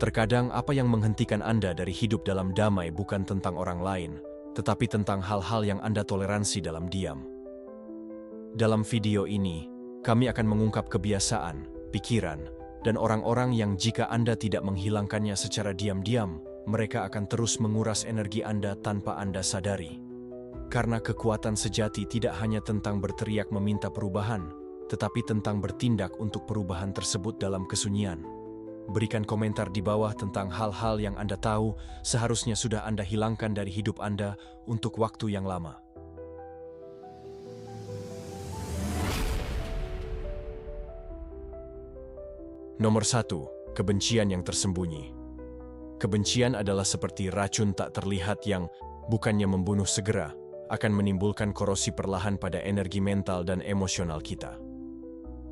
Terkadang apa yang menghentikan Anda dari hidup dalam damai bukan tentang orang lain, tetapi tentang hal-hal yang Anda toleransi dalam diam. Dalam video ini, kami akan mengungkap kebiasaan, pikiran, dan orang-orang yang jika Anda tidak menghilangkannya secara diam-diam, mereka akan terus menguras energi Anda tanpa Anda sadari. Karena kekuatan sejati tidak hanya tentang berteriak meminta perubahan, tetapi tentang bertindak untuk perubahan tersebut dalam kesunyian. Berikan komentar di bawah tentang hal-hal yang Anda tahu seharusnya sudah Anda hilangkan dari hidup Anda untuk waktu yang lama. Nomor 1. Kebencian yang tersembunyi. Kebencian adalah seperti racun tak terlihat yang, bukannya membunuh segera, akan menimbulkan korosi perlahan pada energi mental dan emosional kita.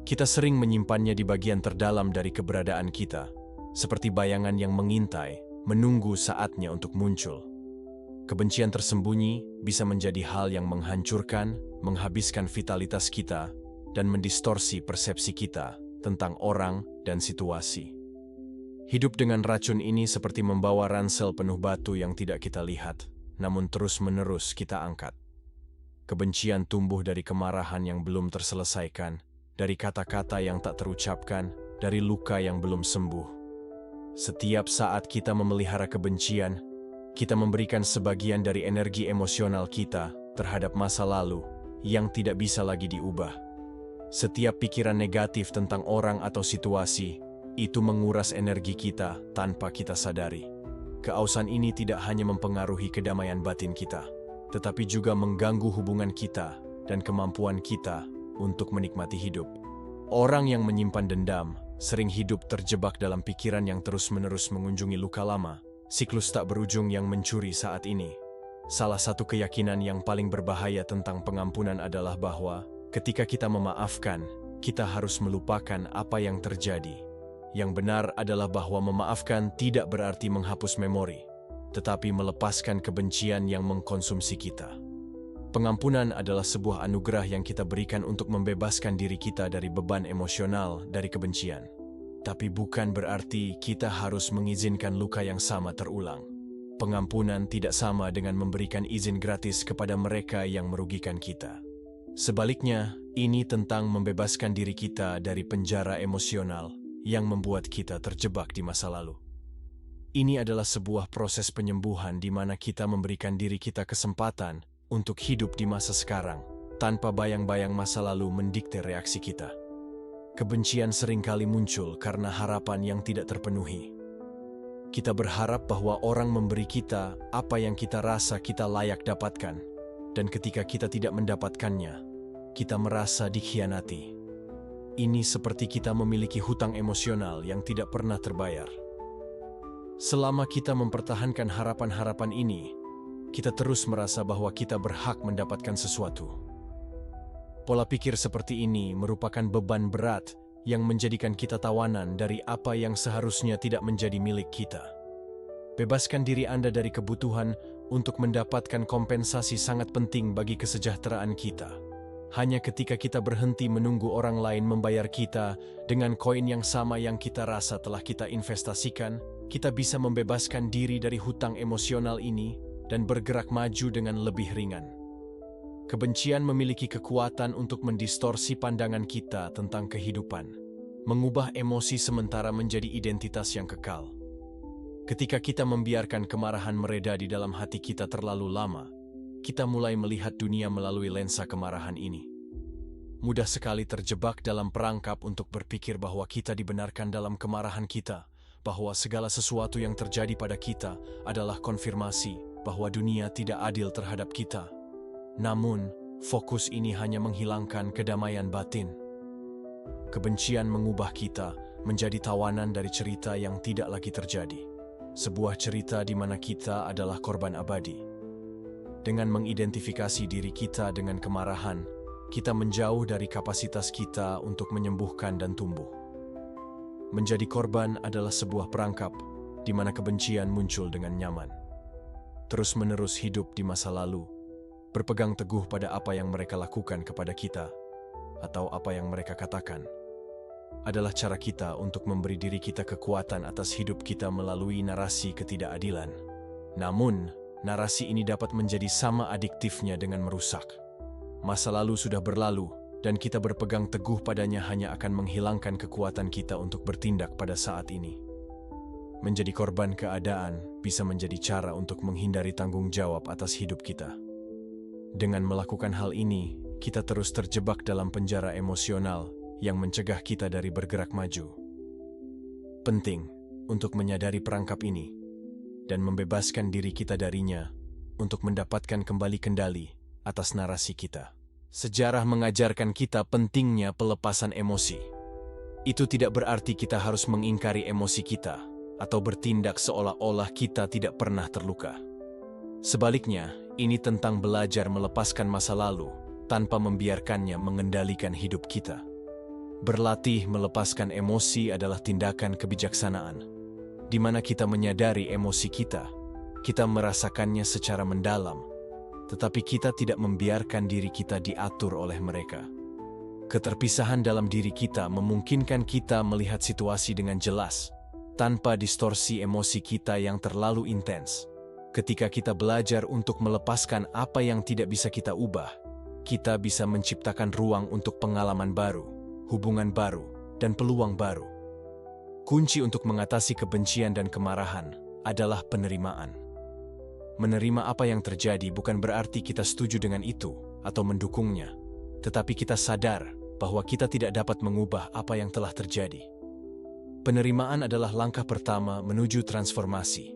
Kita sering menyimpannya di bagian terdalam dari keberadaan kita, seperti bayangan yang mengintai, menunggu saatnya untuk muncul. Kebencian tersembunyi bisa menjadi hal yang menghancurkan, menghabiskan vitalitas kita, dan mendistorsi persepsi kita tentang orang dan situasi. Hidup dengan racun ini seperti membawa ransel penuh batu yang tidak kita lihat, namun terus-menerus kita angkat. Kebencian tumbuh dari kemarahan yang belum terselesaikan, dari kata-kata yang tak terucapkan, dari luka yang belum sembuh. Setiap saat kita memelihara kebencian, kita memberikan sebagian dari energi emosional kita terhadap masa lalu yang tidak bisa lagi diubah. Setiap pikiran negatif tentang orang atau situasi, itu menguras energi kita tanpa kita sadari. Keausan ini tidak hanya mempengaruhi kedamaian batin kita, tetapi juga mengganggu hubungan kita dan kemampuan kita untuk menikmati hidup. Orang yang menyimpan dendam sering hidup terjebak dalam pikiran yang terus-menerus mengunjungi luka lama, siklus tak berujung yang mencuri saat ini. Salah satu keyakinan yang paling berbahaya tentang pengampunan adalah bahwa ketika kita memaafkan, kita harus melupakan apa yang terjadi. Yang benar adalah bahwa memaafkan tidak berarti menghapus memori, tetapi melepaskan kebencian yang mengkonsumsi kita. Pengampunan adalah sebuah anugerah yang kita berikan untuk membebaskan diri kita dari beban emosional dari kebencian. Tapi bukan berarti kita harus mengizinkan luka yang sama terulang. Pengampunan tidak sama dengan memberikan izin gratis kepada mereka yang merugikan kita. Sebaliknya, ini tentang membebaskan diri kita dari penjara emosional yang membuat kita terjebak di masa lalu. Ini adalah sebuah proses penyembuhan di mana kita memberikan diri kita kesempatan untuk hidup di masa sekarang, tanpa bayang-bayang masa lalu mendikte reaksi kita. Kebencian seringkali muncul karena harapan yang tidak terpenuhi. Kita berharap bahwa orang memberi kita apa yang kita rasa kita layak dapatkan, dan ketika kita tidak mendapatkannya, kita merasa dikhianati. Ini seperti kita memiliki hutang emosional yang tidak pernah terbayar. Selama kita mempertahankan harapan-harapan ini, kita terus merasa bahwa kita berhak mendapatkan sesuatu. Pola pikir seperti ini merupakan beban berat yang menjadikan kita tawanan dari apa yang seharusnya tidak menjadi milik kita. Bebaskan diri Anda dari kebutuhan untuk mendapatkan kompensasi sangat penting bagi kesejahteraan kita. Hanya ketika kita berhenti menunggu orang lain membayar kita dengan koin yang sama yang kita rasa telah kita investasikan, kita bisa membebaskan diri dari hutang emosional ini dan bergerak maju dengan lebih ringan. Kebencian memiliki kekuatan untuk mendistorsi pandangan kita tentang kehidupan, mengubah emosi sementara menjadi identitas yang kekal. Ketika kita membiarkan kemarahan mereda di dalam hati kita terlalu lama, kita mulai melihat dunia melalui lensa kemarahan ini. Mudah sekali terjebak dalam perangkap untuk berpikir bahwa kita dibenarkan dalam kemarahan kita, bahwa segala sesuatu yang terjadi pada kita adalah konfirmasi bahwa dunia tidak adil terhadap kita. Namun, fokus ini hanya menghilangkan kedamaian batin. Kebencian mengubah kita menjadi tawanan dari cerita yang tidak lagi terjadi. Sebuah cerita di mana kita adalah korban abadi. Dengan mengidentifikasi diri kita dengan kemarahan, kita menjauh dari kapasitas kita untuk menyembuhkan dan tumbuh. Menjadi korban adalah sebuah perangkap di mana kebencian muncul dengan nyaman. Terus-menerus hidup di masa lalu, berpegang teguh pada apa yang mereka lakukan kepada kita, atau apa yang mereka katakan. adalah cara kita untuk memberi diri kita kekuatan atas hidup kita melalui narasi ketidakadilan. Namun, narasi ini dapat menjadi sama adiktifnya dengan merusak. Masa lalu sudah berlalu, dan kita berpegang teguh padanya hanya akan menghilangkan kekuatan kita untuk bertindak pada saat ini. Menjadi korban keadaan bisa menjadi cara untuk menghindari tanggung jawab atas hidup kita. Dengan melakukan hal ini, kita terus terjebak dalam penjara emosional yang mencegah kita dari bergerak maju. Penting untuk menyadari perangkap ini dan membebaskan diri kita darinya untuk mendapatkan kembali kendali atas narasi kita. Sejarah mengajarkan kita pentingnya pelepasan emosi. Itu tidak berarti kita harus mengingkari emosi kita atau bertindak seolah-olah kita tidak pernah terluka. Sebaliknya, ini tentang belajar melepaskan masa lalu tanpa membiarkannya mengendalikan hidup kita. Berlatih melepaskan emosi adalah tindakan kebijaksanaan, di mana kita menyadari emosi kita merasakannya secara mendalam, tetapi kita tidak membiarkan diri kita diatur oleh mereka. Keterpisahan dalam diri kita memungkinkan kita melihat situasi dengan jelas, tanpa distorsi emosi kita yang terlalu intens. Ketika kita belajar untuk melepaskan apa yang tidak bisa kita ubah, kita bisa menciptakan ruang untuk pengalaman baru, hubungan baru, dan peluang baru. Kunci untuk mengatasi kebencian dan kemarahan adalah penerimaan. Menerima apa yang terjadi bukan berarti kita setuju dengan itu atau mendukungnya, tetapi kita sadar bahwa kita tidak dapat mengubah apa yang telah terjadi. Penerimaan adalah langkah pertama menuju transformasi.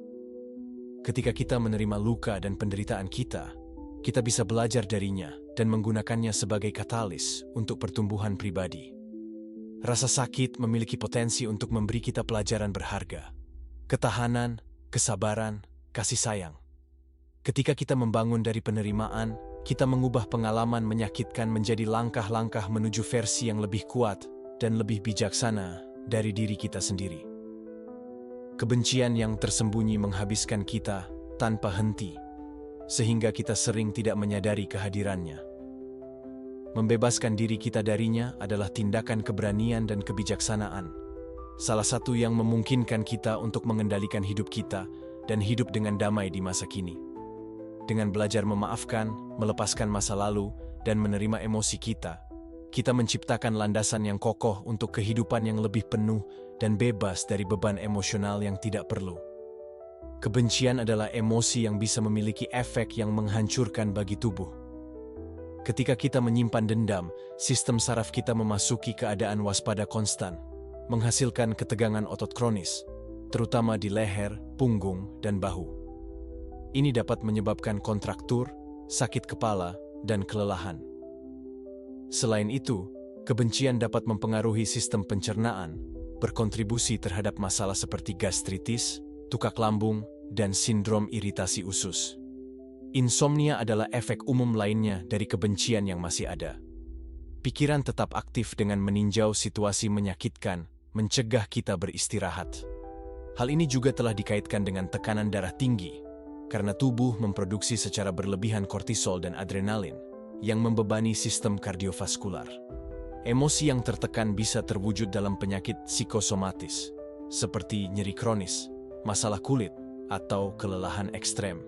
Ketika kita menerima luka dan penderitaan kita bisa belajar darinya dan menggunakannya sebagai katalis untuk pertumbuhan pribadi. Rasa sakit memiliki potensi untuk memberi kita pelajaran berharga, ketahanan, kesabaran, kasih sayang. Ketika kita membangun dari penerimaan, kita mengubah pengalaman menyakitkan menjadi langkah-langkah menuju versi yang lebih kuat dan lebih bijaksana dari diri kita sendiri. Kebencian yang tersembunyi menghabiskan kita tanpa henti, sehingga kita sering tidak menyadari kehadirannya. Membebaskan diri kita darinya adalah tindakan keberanian dan kebijaksanaan, salah satu yang memungkinkan kita untuk mengendalikan hidup kita dan hidup dengan damai di masa kini. Dengan belajar memaafkan, melepaskan masa lalu, dan menerima emosi kita menciptakan landasan yang kokoh untuk kehidupan yang lebih penuh dan bebas dari beban emosional yang tidak perlu. Kebencian adalah emosi yang bisa memiliki efek yang menghancurkan bagi tubuh. Ketika kita menyimpan dendam, sistem saraf kita memasuki keadaan waspada konstan, menghasilkan ketegangan otot kronis, terutama di leher, punggung, dan bahu. Ini dapat menyebabkan kontraktur, sakit kepala, dan kelelahan. Selain itu, kebencian dapat mempengaruhi sistem pencernaan, berkontribusi terhadap masalah seperti gastritis, tukak lambung, dan sindrom iritasi usus. Insomnia adalah efek umum lainnya dari kebencian yang masih ada. Pikiran tetap aktif dengan meninjau situasi menyakitkan, mencegah kita beristirahat. Hal ini juga telah dikaitkan dengan tekanan darah tinggi, karena tubuh memproduksi secara berlebihan kortisol dan adrenalin, yang membebani sistem kardiovaskular. Emosi yang tertekan bisa terwujud dalam penyakit psikosomatis, seperti nyeri kronis, masalah kulit, atau kelelahan ekstrem.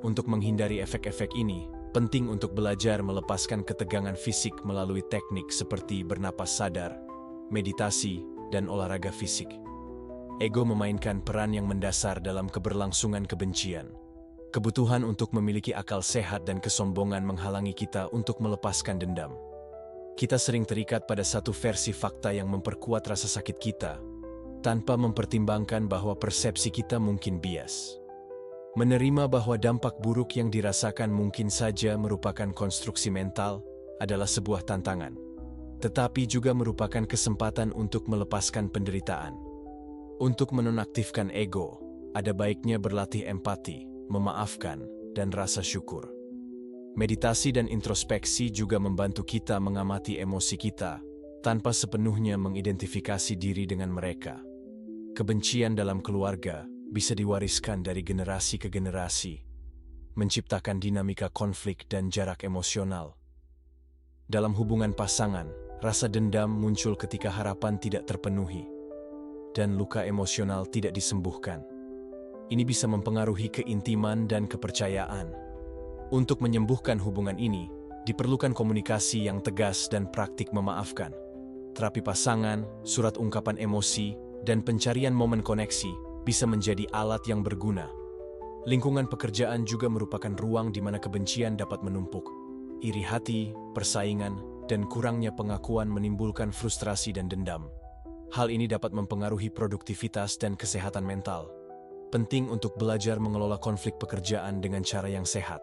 Untuk menghindari efek-efek ini, penting untuk belajar melepaskan ketegangan fisik melalui teknik seperti bernapas sadar, meditasi, dan olahraga fisik. Ego memainkan peran yang mendasar dalam keberlangsungan kebencian. Kebutuhan untuk memiliki akal sehat dan kesombongan menghalangi kita untuk melepaskan dendam. Kita sering terikat pada satu versi fakta yang memperkuat rasa sakit kita, tanpa mempertimbangkan bahwa persepsi kita mungkin bias. Menerima bahwa dampak buruk yang dirasakan mungkin saja merupakan konstruksi mental adalah sebuah tantangan, tetapi juga merupakan kesempatan untuk melepaskan penderitaan. Untuk menonaktifkan ego, ada baiknya berlatih empati, memaafkan, dan rasa syukur. Meditasi dan introspeksi juga membantu kita mengamati emosi kita tanpa sepenuhnya mengidentifikasi diri dengan mereka. Kebencian dalam keluarga bisa diwariskan dari generasi ke generasi, menciptakan dinamika konflik dan jarak emosional. Dalam hubungan pasangan, Rasa dendam muncul ketika harapan tidak terpenuhi, dan luka emosional tidak disembuhkan. Ini bisa mempengaruhi keintiman dan kepercayaan. Untuk menyembuhkan hubungan ini, diperlukan komunikasi yang tegas dan praktik memaafkan. Terapi pasangan, surat ungkapan emosi, dan pencarian momen koneksi bisa menjadi alat yang berguna. Lingkungan pekerjaan juga merupakan ruang di mana kebencian dapat menumpuk. Iri hati, persaingan, dan kurangnya pengakuan menimbulkan frustrasi dan dendam. Hal ini dapat mempengaruhi produktivitas dan kesehatan mental. Penting untuk belajar mengelola konflik pekerjaan dengan cara yang sehat.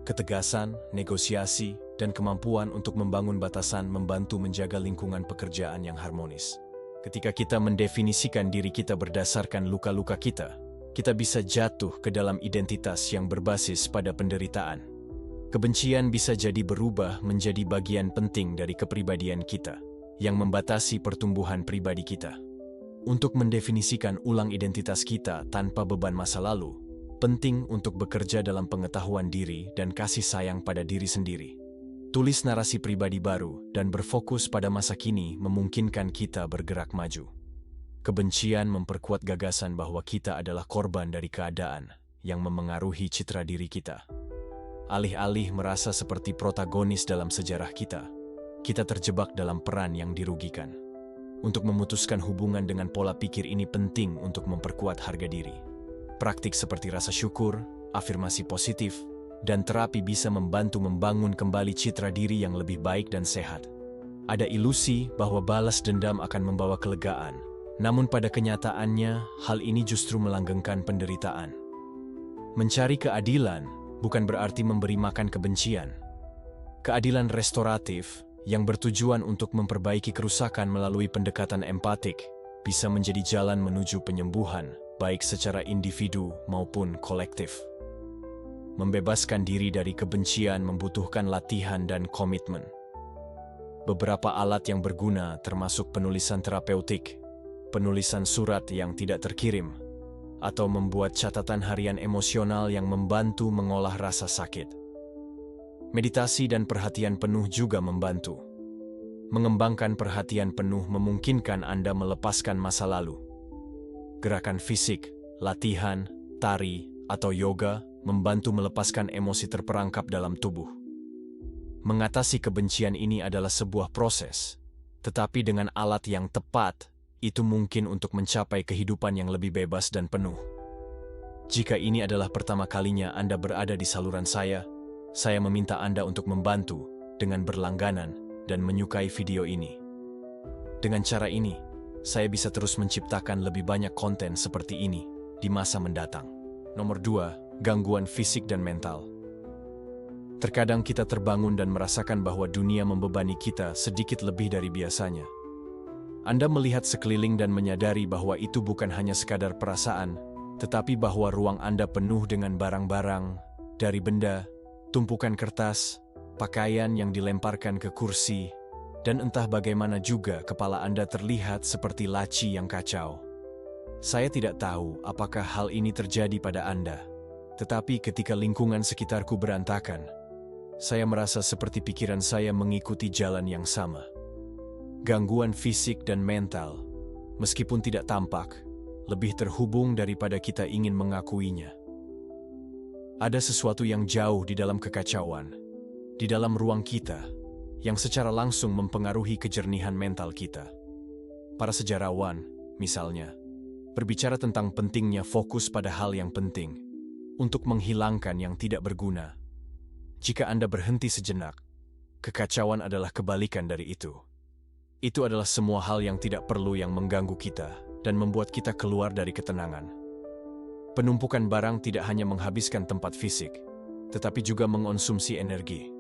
Ketegasan, negosiasi, dan kemampuan untuk membangun batasan membantu menjaga lingkungan pekerjaan yang harmonis. Ketika kita mendefinisikan diri kita berdasarkan luka-luka kita bisa jatuh ke dalam identitas yang berbasis pada penderitaan. Kebencian bisa jadi berubah menjadi bagian penting dari kepribadian kita, yang membatasi pertumbuhan pribadi kita. Untuk mendefinisikan ulang identitas kita tanpa beban masa lalu, penting untuk bekerja dalam pengetahuan diri dan kasih sayang pada diri sendiri. Tulis narasi pribadi baru dan berfokus pada masa kini memungkinkan kita bergerak maju. Kebencian memperkuat gagasan bahwa kita adalah korban dari keadaan yang memengaruhi citra diri kita. Alih-alih merasa seperti protagonis dalam sejarah kita terjebak dalam peran yang dirugikan. Untuk memutuskan hubungan dengan pola pikir ini penting untuk memperkuat harga diri. Praktik seperti rasa syukur, afirmasi positif, dan terapi bisa membantu membangun kembali citra diri yang lebih baik dan sehat. Ada ilusi bahwa balas dendam akan membawa kelegaan, namun pada kenyataannya hal ini justru melanggengkan penderitaan. Mencari keadilan bukan berarti memberi makan kebencian. Keadilan restoratif yang bertujuan untuk memperbaiki kerusakan melalui pendekatan empatik bisa menjadi jalan menuju penyembuhan, baik secara individu maupun kolektif. Membebaskan diri dari kebencian membutuhkan latihan dan komitmen. Beberapa alat yang berguna termasuk penulisan terapeutik, penulisan surat yang tidak terkirim, atau membuat catatan harian emosional yang membantu mengolah rasa sakit. Meditasi dan perhatian penuh juga membantu. Mengembangkan perhatian penuh memungkinkan Anda melepaskan masa lalu. Gerakan fisik, latihan, tari, atau yoga membantu melepaskan emosi terperangkap dalam tubuh. Mengatasi kebencian ini adalah sebuah proses, tetapi dengan alat yang tepat, itu mungkin untuk mencapai kehidupan yang lebih bebas dan penuh. Jika ini adalah pertama kalinya Anda berada di saluran saya meminta Anda untuk membantu dengan berlangganan dan menyukai video ini. Dengan cara ini, saya bisa terus menciptakan lebih banyak konten seperti ini di masa mendatang. Nomor 2, gangguan fisik dan mental. Terkadang kita terbangun dan merasakan bahwa dunia membebani kita sedikit lebih dari biasanya. Anda melihat sekeliling dan menyadari bahwa itu bukan hanya sekadar perasaan, tetapi bahwa ruang Anda penuh dengan barang-barang, dari benda, tumpukan kertas, pakaian yang dilemparkan ke kursi, dan entah bagaimana juga kepala Anda terlihat seperti laci yang kacau. Saya tidak tahu apakah hal ini terjadi pada Anda, tetapi ketika lingkungan sekitarku berantakan, saya merasa seperti pikiran saya mengikuti jalan yang sama. Gangguan fisik dan mental, meskipun tidak tampak, lebih terhubung daripada kita ingin mengakuinya. Ada sesuatu yang jauh di dalam kekacauan, di dalam ruang kita, yang secara langsung mempengaruhi kejernihan mental kita. Para sejarawan, misalnya, berbicara tentang pentingnya fokus pada hal yang penting, untuk menghilangkan yang tidak berguna. Jika Anda berhenti sejenak, kekacauan adalah kebalikan dari itu. Itu adalah semua hal yang tidak perlu yang mengganggu kita dan membuat kita keluar dari ketenangan. Penumpukan barang tidak hanya menghabiskan tempat fisik, tetapi juga mengonsumsi energi.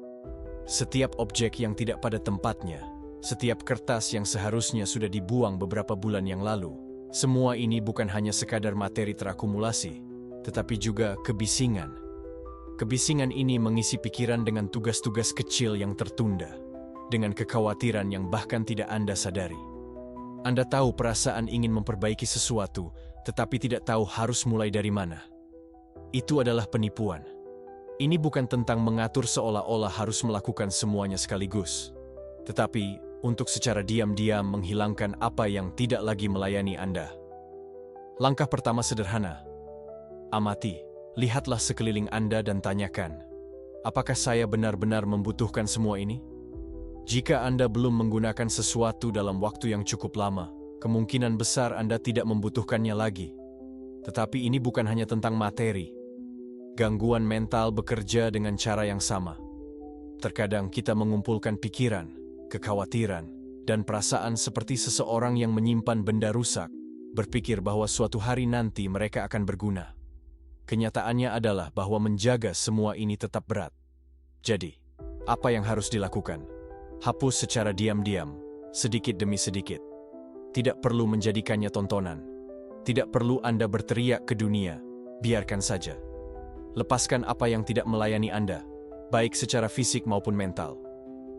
Setiap objek yang tidak pada tempatnya, setiap kertas yang seharusnya sudah dibuang beberapa bulan yang lalu, semua ini bukan hanya sekadar materi terakumulasi, tetapi juga kebisingan. Kebisingan ini mengisi pikiran dengan tugas-tugas kecil yang tertunda, dengan kekhawatiran yang bahkan tidak Anda sadari. Anda tahu perasaan ingin memperbaiki sesuatu, tetapi tidak tahu harus mulai dari mana. Itu adalah penipuan. Ini bukan tentang mengatur seolah-olah harus melakukan semuanya sekaligus, tetapi untuk secara diam-diam menghilangkan apa yang tidak lagi melayani Anda. Langkah pertama sederhana. Amati, lihatlah sekeliling Anda dan tanyakan, apakah saya benar-benar membutuhkan semua ini? Jika Anda belum menggunakan sesuatu dalam waktu yang cukup lama, kemungkinan besar Anda tidak membutuhkannya lagi. Tetapi ini bukan hanya tentang materi. Gangguan mental bekerja dengan cara yang sama. Terkadang kita mengumpulkan pikiran, kekhawatiran, dan perasaan seperti seseorang yang menyimpan benda rusak, berpikir bahwa suatu hari nanti mereka akan berguna. Kenyataannya adalah bahwa menjaga semua ini tetap berat. Jadi, apa yang harus dilakukan? Hapus secara diam-diam, sedikit demi sedikit. Tidak perlu menjadikannya tontonan. Tidak perlu Anda berteriak ke dunia, biarkan saja. Lepaskan apa yang tidak melayani Anda, baik secara fisik maupun mental.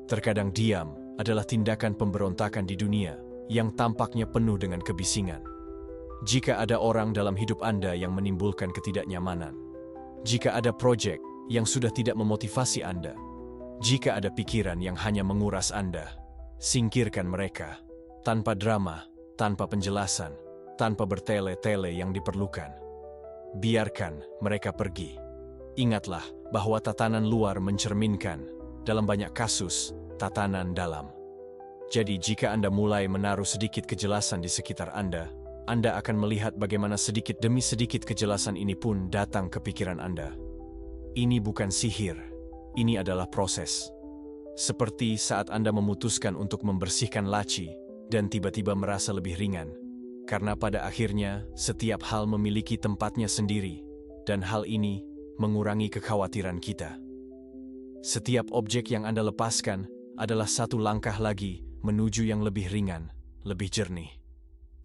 Terkadang diam adalah tindakan pemberontakan di dunia yang tampaknya penuh dengan kebisingan. Jika ada orang dalam hidup Anda yang menimbulkan ketidaknyamanan, jika ada proyek yang sudah tidak memotivasi Anda, jika ada pikiran yang hanya menguras Anda, singkirkan mereka, tanpa drama, tanpa penjelasan, tanpa bertele-tele yang diperlukan. Biarkan mereka pergi. Ingatlah bahwa tatanan luar mencerminkan, dalam banyak kasus, tatanan dalam. Jadi jika Anda mulai menaruh sedikit kejelasan di sekitar Anda akan melihat bagaimana sedikit demi sedikit kejelasan ini pun datang ke pikiran Anda. Ini bukan sihir, ini adalah proses. Seperti saat Anda memutuskan untuk membersihkan laci dan tiba-tiba merasa lebih ringan. Karena pada akhirnya, setiap hal memiliki tempatnya sendiri, dan hal ini mengurangi kekhawatiran kita. Setiap objek yang Anda lepaskan adalah satu langkah lagi menuju yang lebih ringan, lebih jernih.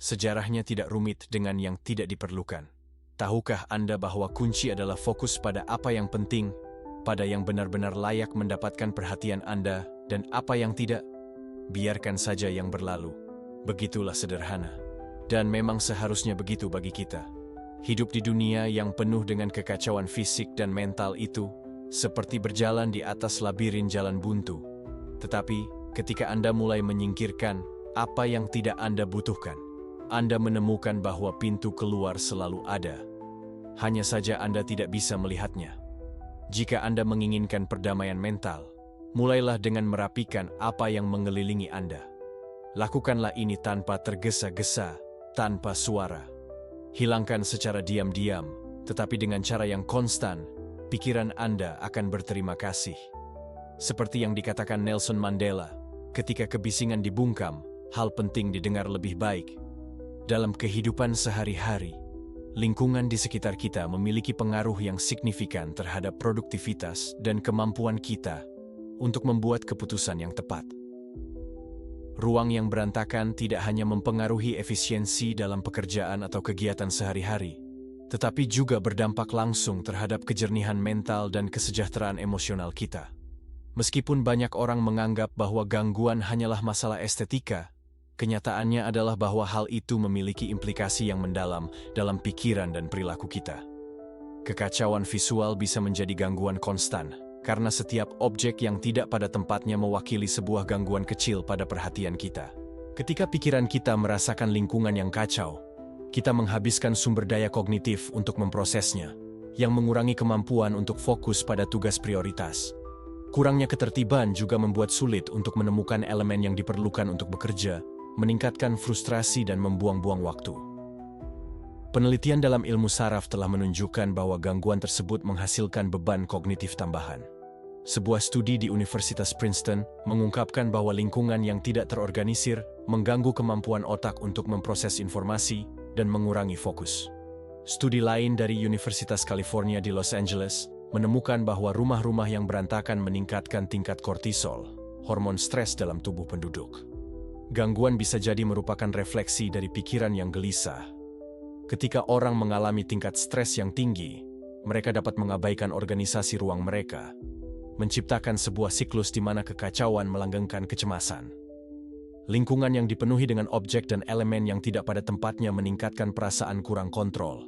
Sejarahnya tidak rumit dengan yang tidak diperlukan. Tahukah Anda bahwa kunci adalah fokus pada apa yang penting, pada yang benar-benar layak mendapatkan perhatian Anda, dan apa yang tidak? Biarkan saja yang berlalu. Begitulah sederhana. Dan memang seharusnya begitu bagi kita. Hidup di dunia yang penuh dengan kekacauan fisik dan mental itu, seperti berjalan di atas labirin jalan buntu. Tetapi, ketika Anda mulai menyingkirkan apa yang tidak Anda butuhkan, Anda menemukan bahwa pintu keluar selalu ada. Hanya saja Anda tidak bisa melihatnya. Jika Anda menginginkan perdamaian mental, mulailah dengan merapikan apa yang mengelilingi Anda. Lakukanlah ini tanpa tergesa-gesa, tanpa suara. Hilangkan secara diam-diam, tetapi dengan cara yang konstan, pikiran Anda akan berterima kasih. Seperti yang dikatakan Nelson Mandela, ketika kebisingan dibungkam, hal penting didengar lebih baik. Dalam kehidupan sehari-hari, lingkungan di sekitar kita memiliki pengaruh yang signifikan terhadap produktivitas dan kemampuan kita untuk membuat keputusan yang tepat. Ruang yang berantakan tidak hanya mempengaruhi efisiensi dalam pekerjaan atau kegiatan sehari-hari, tetapi juga berdampak langsung terhadap kejernihan mental dan kesejahteraan emosional kita. Meskipun banyak orang menganggap bahwa gangguan hanyalah masalah estetika, kenyataannya adalah bahwa hal itu memiliki implikasi yang mendalam dalam pikiran dan perilaku kita. Kekacauan visual bisa menjadi gangguan konstan, karena setiap objek yang tidak pada tempatnya mewakili sebuah gangguan kecil pada perhatian kita. Ketika pikiran kita merasakan lingkungan yang kacau, kita menghabiskan sumber daya kognitif untuk memprosesnya, yang mengurangi kemampuan untuk fokus pada tugas prioritas. Kurangnya ketertiban juga membuat sulit untuk menemukan elemen yang diperlukan untuk bekerja, meningkatkan frustrasi dan membuang-buang waktu. Penelitian dalam ilmu saraf telah menunjukkan bahwa gangguan tersebut menghasilkan beban kognitif tambahan. Sebuah studi di Universitas Princeton mengungkapkan bahwa lingkungan yang tidak terorganisir mengganggu kemampuan otak untuk memproses informasi dan mengurangi fokus. Studi lain dari Universitas California di Los Angeles menemukan bahwa rumah-rumah yang berantakan meningkatkan tingkat kortisol, hormon stres dalam tubuh penduduk. Gangguan bisa jadi merupakan refleksi dari pikiran yang gelisah. Ketika orang mengalami tingkat stres yang tinggi, mereka dapat mengabaikan organisasi ruang mereka, menciptakan sebuah siklus di mana kekacauan melanggengkan kecemasan. Lingkungan yang dipenuhi dengan objek dan elemen yang tidak pada tempatnya meningkatkan perasaan kurang kontrol,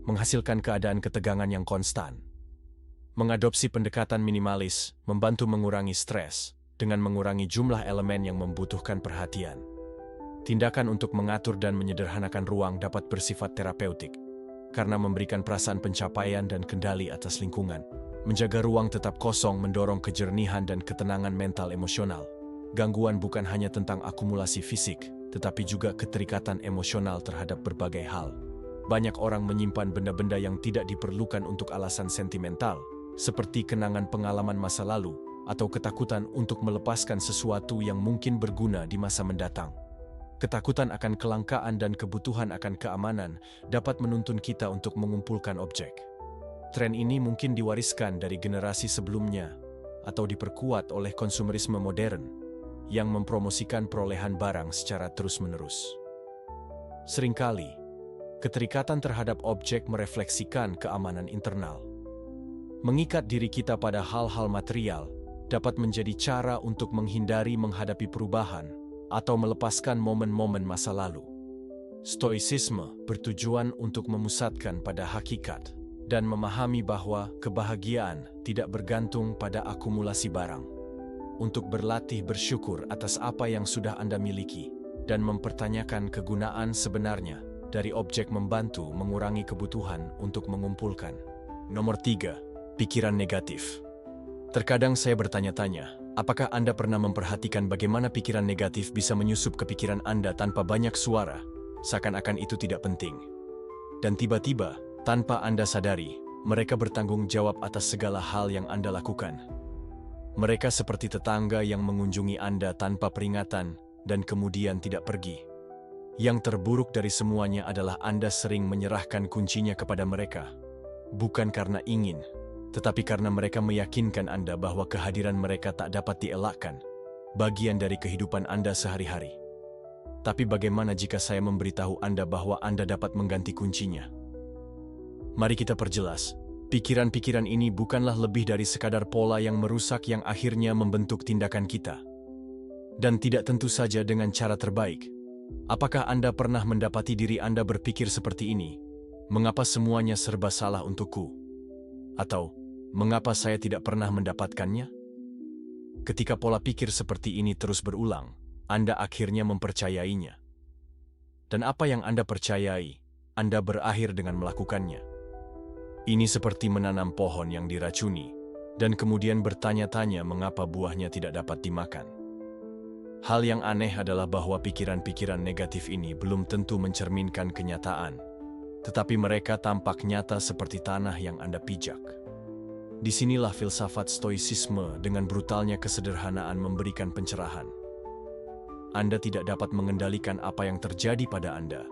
menghasilkan keadaan ketegangan yang konstan. Mengadopsi pendekatan minimalis membantu mengurangi stres, dengan mengurangi jumlah elemen yang membutuhkan perhatian. Tindakan untuk mengatur dan menyederhanakan ruang dapat bersifat terapeutik, karena memberikan perasaan pencapaian dan kendali atas lingkungan. Menjaga ruang tetap kosong mendorong kejernihan dan ketenangan mental emosional. Gangguan bukan hanya tentang akumulasi fisik, tetapi juga keterikatan emosional terhadap berbagai hal. Banyak orang menyimpan benda-benda yang tidak diperlukan untuk alasan sentimental, seperti kenangan pengalaman masa lalu, atau ketakutan untuk melepaskan sesuatu yang mungkin berguna di masa mendatang. Ketakutan akan kelangkaan dan kebutuhan akan keamanan dapat menuntun kita untuk mengumpulkan objek. Tren ini mungkin diwariskan dari generasi sebelumnya, atau diperkuat oleh konsumerisme modern, yang mempromosikan perolehan barang secara terus-menerus. Seringkali, keterikatan terhadap objek merefleksikan keamanan internal. Mengikat diri kita pada hal-hal material dapat menjadi cara untuk menghindari menghadapi perubahan atau melepaskan momen-momen masa lalu. Stoicisme bertujuan untuk memusatkan pada hakikat dan memahami bahwa kebahagiaan tidak bergantung pada akumulasi barang. Untuk berlatih bersyukur atas apa yang sudah Anda miliki dan mempertanyakan kegunaan sebenarnya dari objek membantu mengurangi kebutuhan untuk mengumpulkan. Nomor 3, pikiran negatif. Terkadang saya bertanya-tanya, apakah Anda pernah memperhatikan bagaimana pikiran negatif bisa menyusup ke pikiran Anda tanpa banyak suara, seakan-akan itu tidak penting. Dan tiba-tiba, tanpa Anda sadari, mereka bertanggung jawab atas segala hal yang Anda lakukan. Mereka seperti tetangga yang mengunjungi Anda tanpa peringatan dan kemudian tidak pergi. Yang terburuk dari semuanya adalah Anda sering menyerahkan kuncinya kepada mereka, bukan karena ingin, tetapi karena mereka meyakinkan Anda bahwa kehadiran mereka tak dapat dielakkan, bagian dari kehidupan Anda sehari-hari. Tapi bagaimana jika saya memberitahu Anda bahwa Anda dapat mengganti kuncinya? Mari kita perjelas, pikiran-pikiran ini bukanlah lebih dari sekadar pola yang merusak yang akhirnya membentuk tindakan kita. Dan tidak tentu saja dengan cara terbaik. Apakah Anda pernah mendapati diri Anda berpikir seperti ini? Mengapa semuanya serba salah untukku? Atau, mengapa saya tidak pernah mendapatkannya? Ketika pola pikir seperti ini terus berulang, Anda akhirnya mempercayainya. Dan apa yang Anda percayai, Anda berakhir dengan melakukannya. Ini seperti menanam pohon yang diracuni, dan kemudian bertanya-tanya mengapa buahnya tidak dapat dimakan. Hal yang aneh adalah bahwa pikiran-pikiran negatif ini belum tentu mencerminkan kenyataan, tetapi mereka tampak nyata seperti tanah yang Anda pijak. Disinilah filsafat stoicisme dengan brutalnya kesederhanaan memberikan pencerahan. Anda tidak dapat mengendalikan apa yang terjadi pada Anda,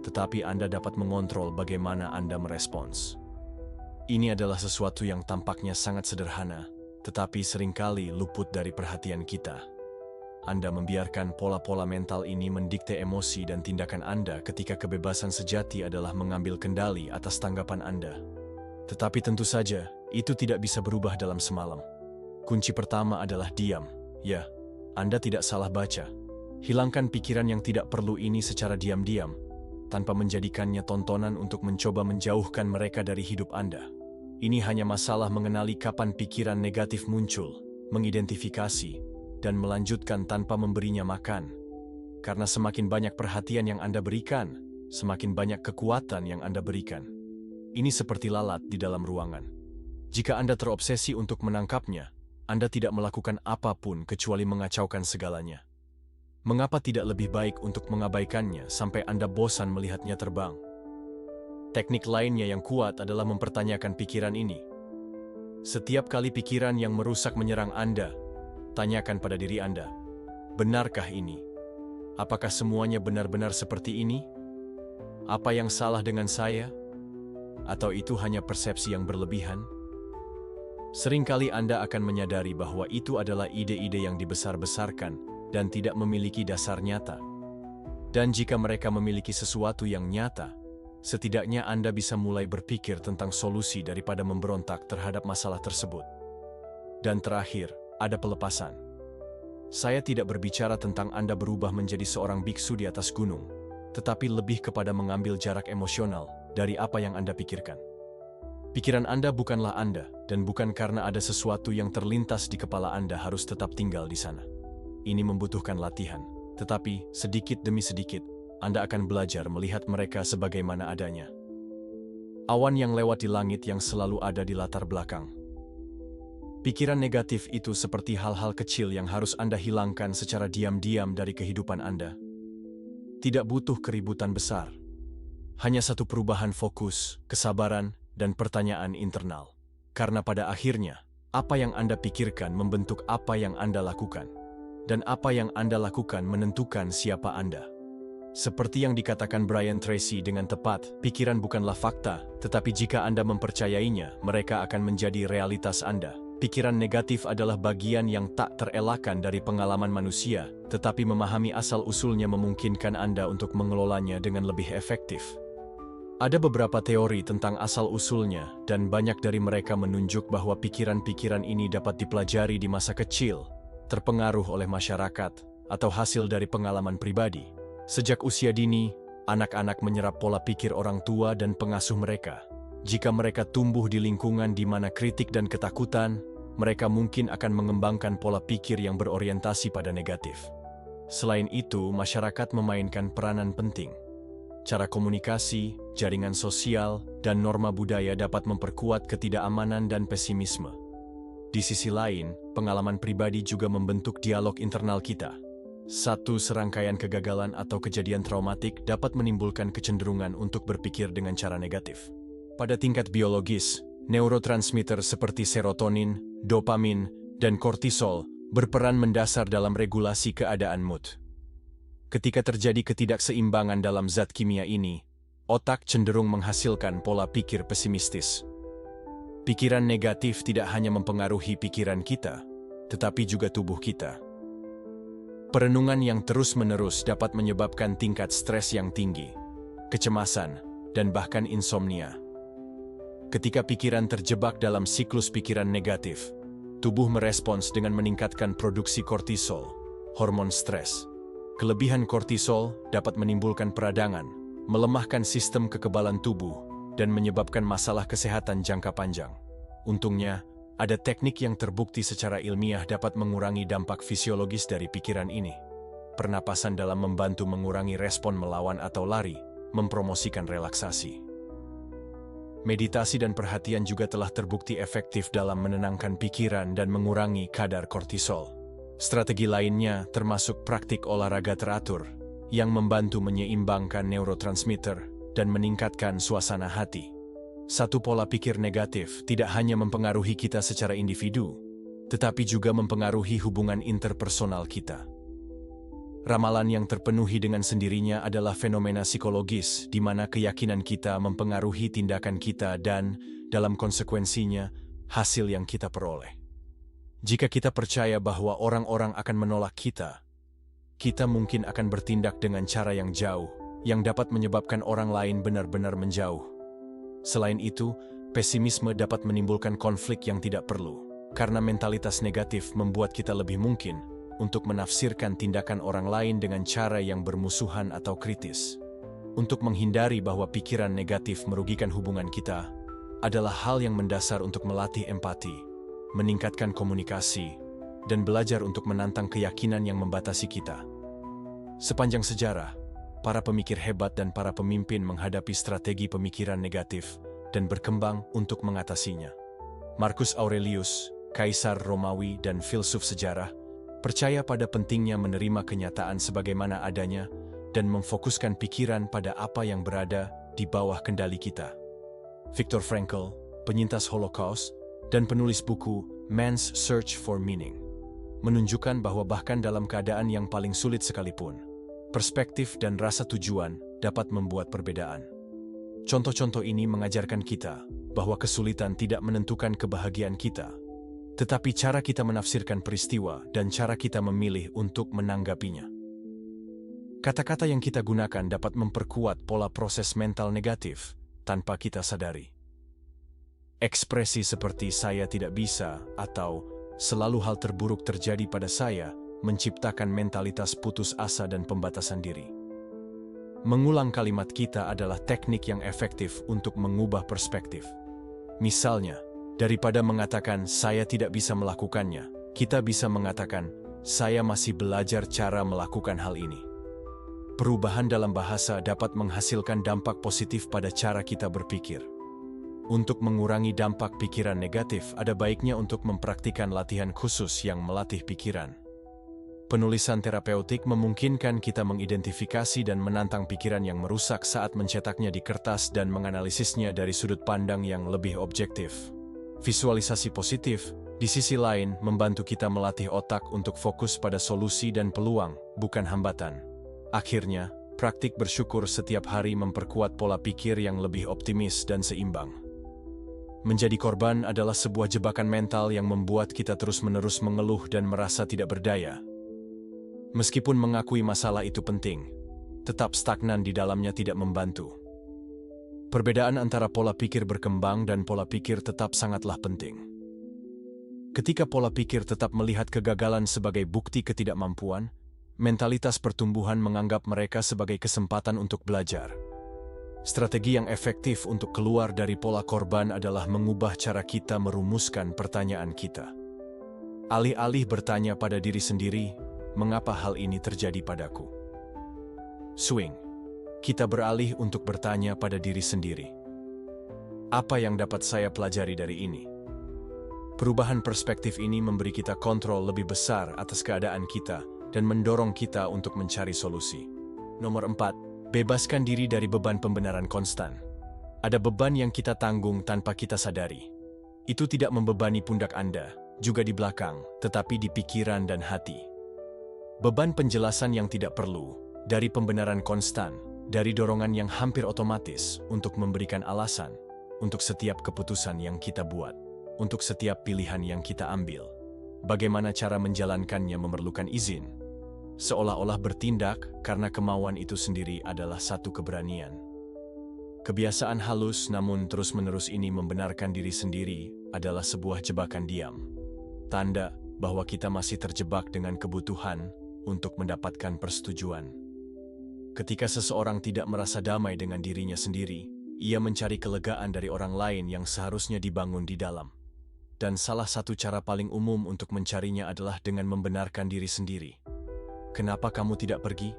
tetapi Anda dapat mengontrol bagaimana Anda merespons. Ini adalah sesuatu yang tampaknya sangat sederhana, tetapi seringkali luput dari perhatian kita. Anda membiarkan pola-pola mental ini mendikte emosi dan tindakan Anda ketika kebebasan sejati adalah mengambil kendali atas tanggapan Anda. Tetapi tentu saja, itu tidak bisa berubah dalam semalam. Kunci pertama adalah diam. Ya, Anda tidak salah baca. Hilangkan pikiran yang tidak perlu ini secara diam-diam, tanpa menjadikannya tontonan untuk mencoba menjauhkan mereka dari hidup Anda. Ini hanya masalah mengenali kapan pikiran negatif muncul, mengidentifikasi, dan melanjutkan tanpa memberinya makan. Karena semakin banyak perhatian yang Anda berikan, semakin banyak kekuatan yang Anda berikan. Ini seperti lalat di dalam ruangan. Jika Anda terobsesi untuk menangkapnya, Anda tidak melakukan apapun kecuali mengacaukan segalanya. Mengapa tidak lebih baik untuk mengabaikannya sampai Anda bosan melihatnya terbang? Teknik lainnya yang kuat adalah mempertanyakan pikiran ini. Setiap kali pikiran yang merusak menyerang Anda, tanyakan pada diri Anda, benarkah ini? Apakah semuanya benar-benar seperti ini? Apa yang salah dengan saya? Atau itu hanya persepsi yang berlebihan? Seringkali Anda akan menyadari bahwa itu adalah ide-ide yang dibesar-besarkan dan tidak memiliki dasar nyata. Dan jika mereka memiliki sesuatu yang nyata, setidaknya Anda bisa mulai berpikir tentang solusi daripada memberontak terhadap masalah tersebut. Dan terakhir, ada pelepasan. Saya tidak berbicara tentang Anda berubah menjadi seorang biksu di atas gunung, tetapi lebih kepada mengambil jarak emosional dari apa yang Anda pikirkan. Pikiran Anda bukanlah Anda, dan bukan karena ada sesuatu yang terlintas di kepala Anda harus tetap tinggal di sana. Ini membutuhkan latihan, tetapi sedikit demi sedikit, Anda akan belajar melihat mereka sebagaimana adanya. Awan yang lewat di langit yang selalu ada di latar belakang. Pikiran negatif itu seperti hal-hal kecil yang harus Anda hilangkan secara diam-diam dari kehidupan Anda. Tidak butuh keributan besar. Hanya satu perubahan fokus, kesabaran, dan pertanyaan internal. Karena pada akhirnya, apa yang Anda pikirkan membentuk apa yang Anda lakukan. Dan apa yang Anda lakukan menentukan siapa Anda. Seperti yang dikatakan Brian Tracy dengan tepat, pikiran bukanlah fakta, tetapi jika Anda mempercayainya, mereka akan menjadi realitas Anda. Pikiran negatif adalah bagian yang tak terelakkan dari pengalaman manusia, tetapi memahami asal-usulnya memungkinkan Anda untuk mengelolanya dengan lebih efektif. Ada beberapa teori tentang asal-usulnya, dan banyak dari mereka menunjuk bahwa pikiran-pikiran ini dapat dipelajari di masa kecil, terpengaruh oleh masyarakat, atau hasil dari pengalaman pribadi. Sejak usia dini, anak-anak menyerap pola pikir orang tua dan pengasuh mereka. Jika mereka tumbuh di lingkungan di mana kritik dan ketakutan, mereka mungkin akan mengembangkan pola pikir yang berorientasi pada negatif. Selain itu, masyarakat memainkan peranan penting. Cara komunikasi, jaringan sosial, dan norma budaya dapat memperkuat ketidakamanan dan pesimisme. Di sisi lain, pengalaman pribadi juga membentuk dialog internal kita. Satu serangkaian kegagalan atau kejadian traumatik dapat menimbulkan kecenderungan untuk berpikir dengan cara negatif. Pada tingkat biologis, neurotransmitter seperti serotonin, dopamin, dan kortisol berperan mendasar dalam regulasi keadaan mood. Ketika terjadi ketidakseimbangan dalam zat kimia ini, otak cenderung menghasilkan pola pikir pesimistis. Pikiran negatif tidak hanya mempengaruhi pikiran kita, tetapi juga tubuh kita. Perenungan yang terus-menerus dapat menyebabkan tingkat stres yang tinggi, kecemasan, dan bahkan insomnia. Ketika pikiran terjebak dalam siklus pikiran negatif, tubuh merespons dengan meningkatkan produksi kortisol, hormon stres. Kelebihan kortisol dapat menimbulkan peradangan, melemahkan sistem kekebalan tubuh, dan menyebabkan masalah kesehatan jangka panjang. Untungnya, ada teknik yang terbukti secara ilmiah dapat mengurangi dampak fisiologis dari pikiran ini. Pernapasan dalam membantu mengurangi respon melawan atau lari, mempromosikan relaksasi. Meditasi dan perhatian juga telah terbukti efektif dalam menenangkan pikiran dan mengurangi kadar kortisol. Strategi lainnya termasuk praktik olahraga teratur, yang membantu menyeimbangkan neurotransmitter dan meningkatkan suasana hati. Satu pola pikir negatif tidak hanya mempengaruhi kita secara individu, tetapi juga mempengaruhi hubungan interpersonal kita. Ramalan yang terpenuhi dengan sendirinya adalah fenomena psikologis di mana keyakinan kita mempengaruhi tindakan kita dan, dalam konsekuensinya, hasil yang kita peroleh. Jika kita percaya bahwa orang-orang akan menolak kita, kita mungkin akan bertindak dengan cara yang jauh, yang dapat menyebabkan orang lain benar-benar menjauh. Selain itu, pesimisme dapat menimbulkan konflik yang tidak perlu, karena mentalitas negatif membuat kita lebih mungkin untuk menafsirkan tindakan orang lain dengan cara yang bermusuhan atau kritis. Untuk menghindari bahwa pikiran negatif merugikan hubungan kita, adalah hal yang mendasar untuk melatih empati, meningkatkan komunikasi, dan belajar untuk menantang keyakinan yang membatasi kita. Sepanjang sejarah, para pemikir hebat dan para pemimpin menghadapi strategi pemikiran negatif dan berkembang untuk mengatasinya. Marcus Aurelius, Kaisar Romawi dan filsuf sejarah, percaya pada pentingnya menerima kenyataan sebagaimana adanya dan memfokuskan pikiran pada apa yang berada di bawah kendali kita. Viktor Frankl, penyintas Holocaust, dan penulis buku Man's Search for Meaning, menunjukkan bahwa bahkan dalam keadaan yang paling sulit sekalipun, perspektif dan rasa tujuan dapat membuat perbedaan. Contoh-contoh ini mengajarkan kita bahwa kesulitan tidak menentukan kebahagiaan kita, tetapi cara kita menafsirkan peristiwa dan cara kita memilih untuk menanggapinya. Kata-kata yang kita gunakan dapat memperkuat pola proses mental negatif tanpa kita sadari. Ekspresi seperti "saya tidak bisa" atau "selalu hal terburuk terjadi pada saya" menciptakan mentalitas putus asa dan pembatasan diri. Mengulang kalimat kita adalah teknik yang efektif untuk mengubah perspektif. Misalnya, Daripada mengatakan, "Saya tidak bisa melakukannya," kita bisa mengatakan, "Saya masih belajar cara melakukan hal ini." Perubahan dalam bahasa dapat menghasilkan dampak positif pada cara kita berpikir. Untuk mengurangi dampak pikiran negatif, ada baiknya untuk mempraktikkan latihan khusus yang melatih pikiran. Penulisan terapeutik memungkinkan kita mengidentifikasi dan menantang pikiran yang merusak saat mencetaknya di kertas dan menganalisisnya dari sudut pandang yang lebih objektif. Visualisasi positif, di sisi lain, membantu kita melatih otak untuk fokus pada solusi dan peluang, bukan hambatan. Akhirnya, praktik bersyukur setiap hari memperkuat pola pikir yang lebih optimis dan seimbang. Menjadi korban adalah sebuah jebakan mental yang membuat kita terus-menerus mengeluh dan merasa tidak berdaya. Meskipun mengakui masalah itu penting, tetap stagnan di dalamnya tidak membantu. Perbedaan antara pola pikir berkembang dan pola pikir tetap sangatlah penting. Ketika pola pikir tetap melihat kegagalan sebagai bukti ketidakmampuan, mentalitas pertumbuhan menganggap mereka sebagai kesempatan untuk belajar. Strategi yang efektif untuk keluar dari pola korban adalah mengubah cara kita merumuskan pertanyaan kita. Alih-alih bertanya pada diri sendiri, "Mengapa hal ini terjadi padaku?" Swing. Kita beralih untuk bertanya pada diri sendiri, "Apa yang dapat saya pelajari dari ini?" Perubahan perspektif ini memberi kita kontrol lebih besar atas keadaan kita dan mendorong kita untuk mencari solusi. Nomor 4. Bebaskan diri dari beban pembenaran konstan. Ada beban yang kita tanggung tanpa kita sadari. Itu tidak membebani pundak Anda, juga di belakang, tetapi di pikiran dan hati. Beban penjelasan yang tidak perlu, dari pembenaran konstan, dari dorongan yang hampir otomatis untuk memberikan alasan, untuk setiap keputusan yang kita buat, untuk setiap pilihan yang kita ambil. Bagaimana cara menjalankannya memerlukan izin. Seolah-olah bertindak karena kemauan itu sendiri adalah satu keberanian. Kebiasaan halus namun terus-menerus ini membenarkan diri sendiri adalah sebuah jebakan diam. Tanda bahwa kita masih terjebak dengan kebutuhan untuk mendapatkan persetujuan. Ketika seseorang tidak merasa damai dengan dirinya sendiri, ia mencari kelegaan dari orang lain yang seharusnya dibangun di dalam. Dan salah satu cara paling umum untuk mencarinya adalah dengan membenarkan diri sendiri. Kenapa kamu tidak pergi?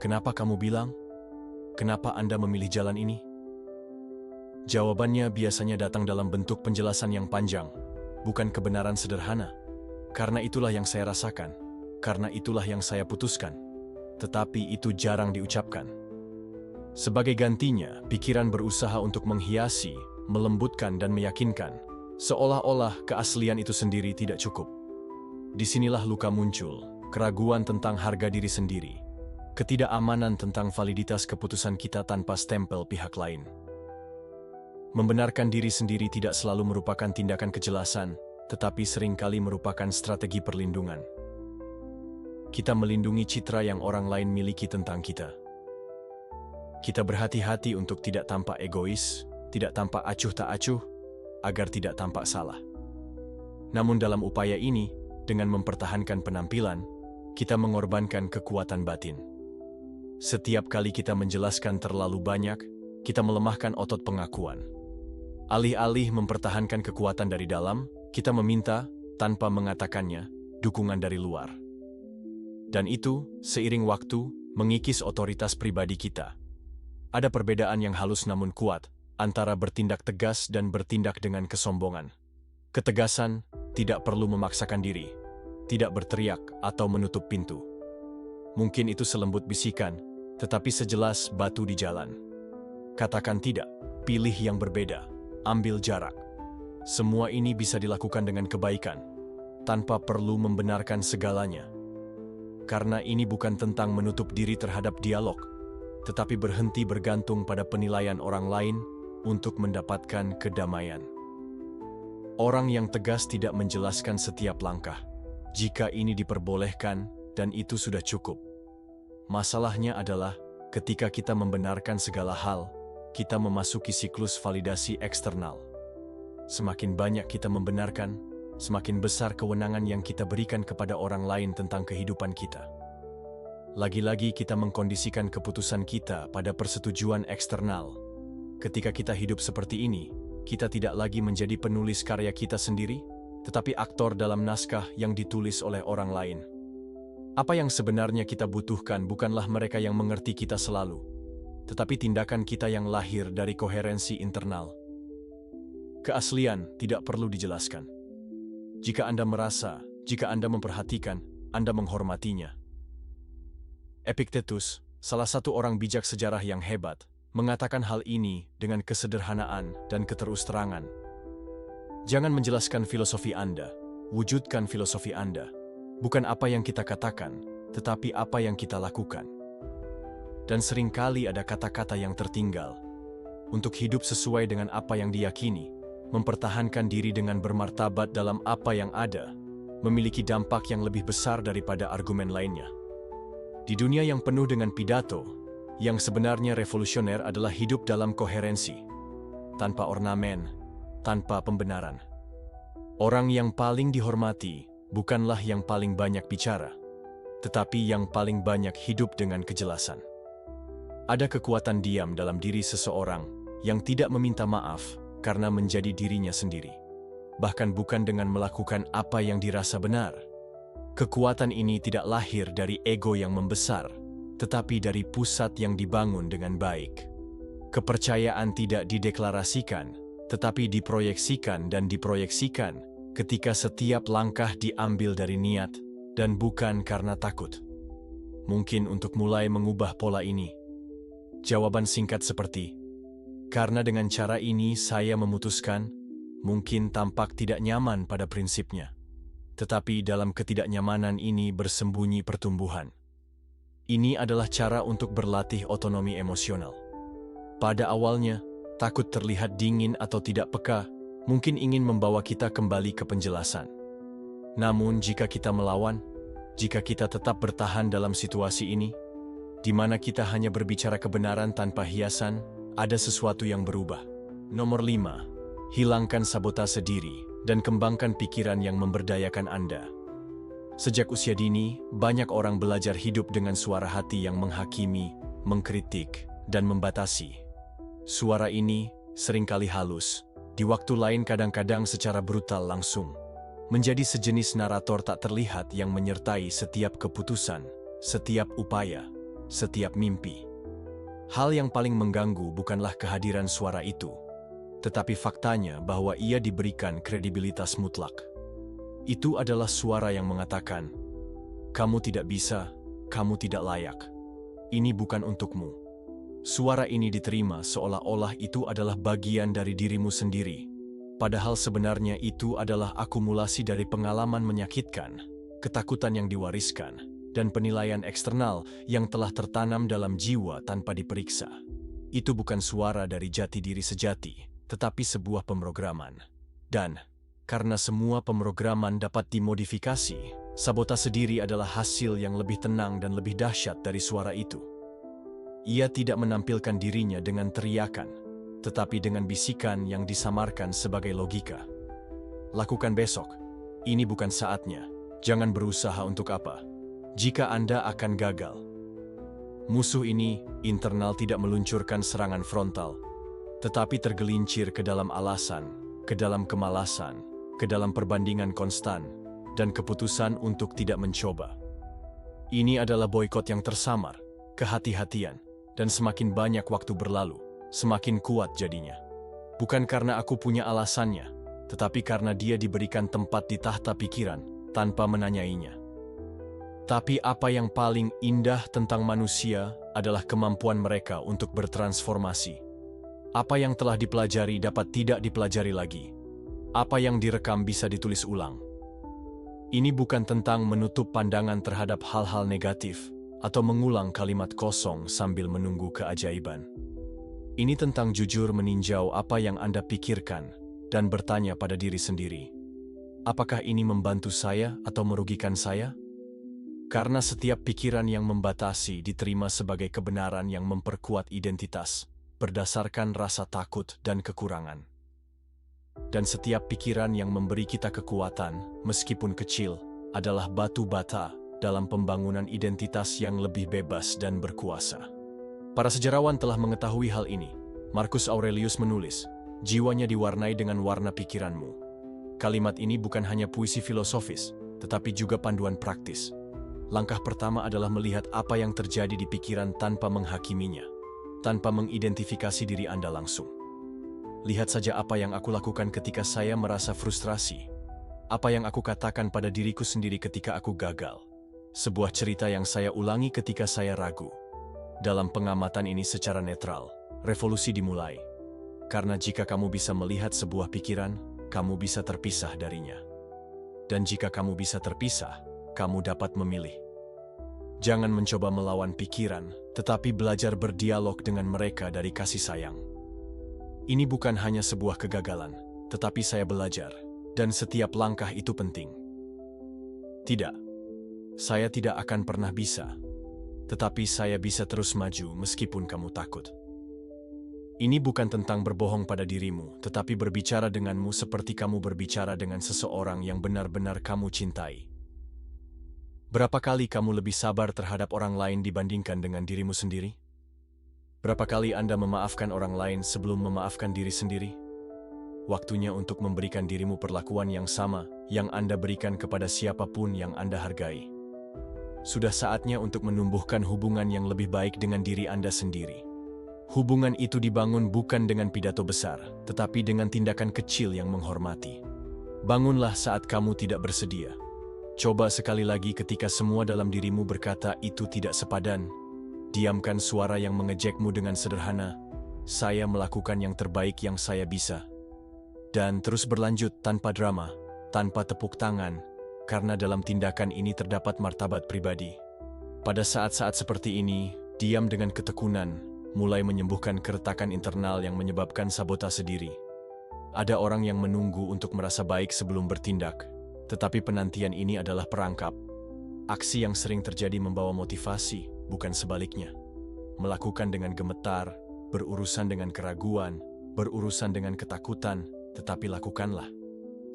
Kenapa kamu bilang? Kenapa Anda memilih jalan ini? Jawabannya biasanya datang dalam bentuk penjelasan yang panjang, bukan kebenaran sederhana. Karena itulah yang saya rasakan, karena itulah yang saya putuskan. Tetapi itu jarang diucapkan. Sebagai gantinya, pikiran berusaha untuk menghiasi, melembutkan dan meyakinkan, seolah-olah keaslian itu sendiri tidak cukup. Disinilah luka muncul. Keraguan tentang harga diri sendiri, ketidakamanan tentang validitas keputusan kita tanpa stempel pihak lain. Membenarkan diri sendiri tidak selalu merupakan tindakan kejelasan, tetapi seringkali merupakan strategi perlindungan. Kita melindungi citra yang orang lain miliki tentang kita. Kita berhati-hati untuk tidak tampak egois, tidak tampak acuh tak acuh, agar tidak tampak salah. Namun dalam upaya ini, dengan mempertahankan penampilan, kita mengorbankan kekuatan batin. Setiap kali kita menjelaskan terlalu banyak, kita melemahkan otot pengakuan. Alih-alih mempertahankan kekuatan dari dalam, kita meminta, tanpa mengatakannya, dukungan dari luar. Dan itu, seiring waktu, mengikis otoritas pribadi kita. Ada perbedaan yang halus namun kuat, antara bertindak tegas dan bertindak dengan kesombongan. Ketegasan tidak perlu memaksakan diri, tidak berteriak atau menutup pintu. Mungkin itu selembut bisikan, tetapi sejelas batu di jalan. Katakan tidak, pilih yang berbeda, ambil jarak. Semua ini bisa dilakukan dengan kebaikan, tanpa perlu membenarkan segalanya. Karena ini bukan tentang menutup diri terhadap dialog, tetapi berhenti bergantung pada penilaian orang lain untuk mendapatkan kedamaian. Orang yang tegas tidak menjelaskan setiap langkah. Jika ini diperbolehkan, dan itu sudah cukup. Masalahnya adalah, ketika kita membenarkan segala hal, kita memasuki siklus validasi eksternal. Semakin banyak kita membenarkan, semakin besar kewenangan yang kita berikan kepada orang lain tentang kehidupan kita. Lagi-lagi kita mengkondisikan keputusan kita pada persetujuan eksternal. Ketika kita hidup seperti ini, kita tidak lagi menjadi penulis karya kita sendiri, tetapi aktor dalam naskah yang ditulis oleh orang lain. Apa yang sebenarnya kita butuhkan bukanlah mereka yang mengerti kita selalu, tetapi tindakan kita yang lahir dari koherensi internal. Keaslian tidak perlu dijelaskan. Jika Anda merasa, jika Anda memperhatikan, Anda menghormatinya. Epictetus, salah satu orang bijak sejarah yang hebat, mengatakan hal ini dengan kesederhanaan dan keterus-terangan. Jangan menjelaskan filosofi Anda, wujudkan filosofi Anda. Bukan apa yang kita katakan, tetapi apa yang kita lakukan. Dan seringkali ada kata-kata yang tertinggal. Untuk hidup sesuai dengan apa yang diyakini, mempertahankan diri dengan bermartabat dalam apa yang ada, memiliki dampak yang lebih besar daripada argumen lainnya. Di dunia yang penuh dengan pidato, yang sebenarnya revolusioner adalah hidup dalam koherensi, tanpa ornamen, tanpa pembenaran. Orang yang paling dihormati bukanlah yang paling banyak bicara, tetapi yang paling banyak hidup dengan kejelasan. Ada kekuatan diam dalam diri seseorang yang tidak meminta maaf karena menjadi dirinya sendiri, bahkan bukan dengan melakukan apa yang dirasa benar. Kekuatan ini tidak lahir dari ego yang membesar, tetapi dari pusat yang dibangun dengan baik. Kepercayaan tidak dideklarasikan, tetapi diproyeksikan dan diproyeksikan ketika setiap langkah diambil dari niat dan bukan karena takut. Mungkin untuk mulai mengubah pola ini, jawaban singkat seperti, karena dengan cara ini saya memutuskan, mungkin tampak tidak nyaman pada prinsipnya. Tetapi dalam ketidaknyamanan ini bersembunyi pertumbuhan. Ini adalah cara untuk berlatih otonomi emosional. Pada awalnya, takut terlihat dingin atau tidak peka, mungkin ingin membawa kita kembali ke penjelasan. Namun jika kita melawan, jika kita tetap bertahan dalam situasi ini, di mana kita hanya berbicara kebenaran tanpa hiasan, ada sesuatu yang berubah. Nomor 5. Hilangkan sabotase diri dan kembangkan pikiran yang memberdayakan Anda. Sejak usia dini, banyak orang belajar hidup dengan suara hati yang menghakimi, mengkritik, dan membatasi. Suara ini seringkali halus, di waktu lain kadang-kadang secara brutal langsung, menjadi sejenis narator tak terlihat yang menyertai setiap keputusan, setiap upaya, setiap mimpi. Hal yang paling mengganggu bukanlah kehadiran suara itu, tetapi faktanya bahwa ia diberikan kredibilitas mutlak. Itu adalah suara yang mengatakan, "Kamu tidak bisa, kamu tidak layak. Ini bukan untukmu." Suara ini diterima seolah-olah itu adalah bagian dari dirimu sendiri, padahal sebenarnya itu adalah akumulasi dari pengalaman menyakitkan, ketakutan yang diwariskan, dan penilaian eksternal yang telah tertanam dalam jiwa tanpa diperiksa. Itu bukan suara dari jati diri sejati, tetapi sebuah pemrograman. Dan karena semua pemrograman dapat dimodifikasi, sabotase diri adalah hasil yang lebih tenang dan lebih dahsyat dari suara itu. Ia tidak menampilkan dirinya dengan teriakan, tetapi dengan bisikan yang disamarkan sebagai logika. Lakukan besok. Ini bukan saatnya. Jangan berusaha untuk apa. Jika Anda akan gagal. Musuh ini, internal, tidak meluncurkan serangan frontal, tetapi tergelincir ke dalam alasan, ke dalam kemalasan, ke dalam perbandingan konstan, dan keputusan untuk tidak mencoba. Ini adalah boikot yang tersamar, kehati-hatian, dan semakin banyak waktu berlalu, semakin kuat jadinya. Bukan karena aku punya alasannya, tetapi karena dia diberikan tempat di tahta pikiran, tanpa menanyainya. Tapi apa yang paling indah tentang manusia adalah kemampuan mereka untuk bertransformasi. Apa yang telah dipelajari dapat tidak dipelajari lagi. Apa yang direkam bisa ditulis ulang. Ini bukan tentang menutup pandangan terhadap hal-hal negatif atau mengulang kalimat kosong sambil menunggu keajaiban. Ini tentang jujur meninjau apa yang Anda pikirkan dan bertanya pada diri sendiri. Apakah ini membantu saya atau merugikan saya? Karena setiap pikiran yang membatasi diterima sebagai kebenaran yang memperkuat identitas, berdasarkan rasa takut dan kekurangan. Dan setiap pikiran yang memberi kita kekuatan, meskipun kecil, adalah batu bata dalam pembangunan identitas yang lebih bebas dan berkuasa. Para sejarawan telah mengetahui hal ini. Marcus Aurelius menulis, Jiwanya diwarnai dengan warna pikiranmu. Kalimat ini bukan hanya puisi filosofis, tetapi juga panduan praktis. Langkah pertama adalah melihat apa yang terjadi di pikiran tanpa menghakiminya, tanpa mengidentifikasi diri Anda langsung. Lihat saja apa yang aku lakukan ketika saya merasa frustrasi. Apa yang aku katakan pada diriku sendiri ketika aku gagal. Sebuah cerita yang saya ulangi ketika saya ragu. Dalam pengamatan ini secara netral, revolusi dimulai. Karena jika kamu bisa melihat sebuah pikiran, kamu bisa terpisah darinya. Dan jika kamu bisa terpisah, kamu dapat memilih. Jangan mencoba melawan pikiran, tetapi belajar berdialog dengan mereka dari kasih sayang. Ini bukan hanya sebuah kegagalan, tetapi saya belajar, dan setiap langkah itu penting. Tidak, saya tidak akan pernah bisa, tetapi saya bisa terus maju meskipun kamu takut. Ini bukan tentang berbohong pada dirimu, tetapi berbicara denganmu seperti kamu berbicara dengan seseorang yang benar-benar kamu cintai. Berapa kali kamu lebih sabar terhadap orang lain dibandingkan dengan dirimu sendiri? Berapa kali Anda memaafkan orang lain sebelum memaafkan diri sendiri? Waktunya untuk memberikan dirimu perlakuan yang sama yang Anda berikan kepada siapapun yang Anda hargai. Sudah saatnya untuk menumbuhkan hubungan yang lebih baik dengan diri Anda sendiri. Hubungan itu dibangun bukan dengan pidato besar, tetapi dengan tindakan kecil yang menghormati. Bangunlah saat kamu tidak bersedia. Coba sekali lagi ketika semua dalam dirimu berkata itu tidak sepadan. Diamkan suara yang mengejekmu dengan sederhana, saya melakukan yang terbaik yang saya bisa. Dan terus berlanjut tanpa drama, tanpa tepuk tangan, karena dalam tindakan ini terdapat martabat pribadi. Pada saat-saat seperti ini, diam dengan ketekunan, mulai menyembuhkan keretakan internal yang menyebabkan sabotase diri. Ada orang yang menunggu untuk merasa baik sebelum bertindak, tetapi penantian ini adalah perangkap. Aksi yang sering terjadi membawa motivasi, bukan sebaliknya. Melakukan dengan gemetar, berurusan dengan keraguan, berurusan dengan ketakutan, tetapi lakukanlah.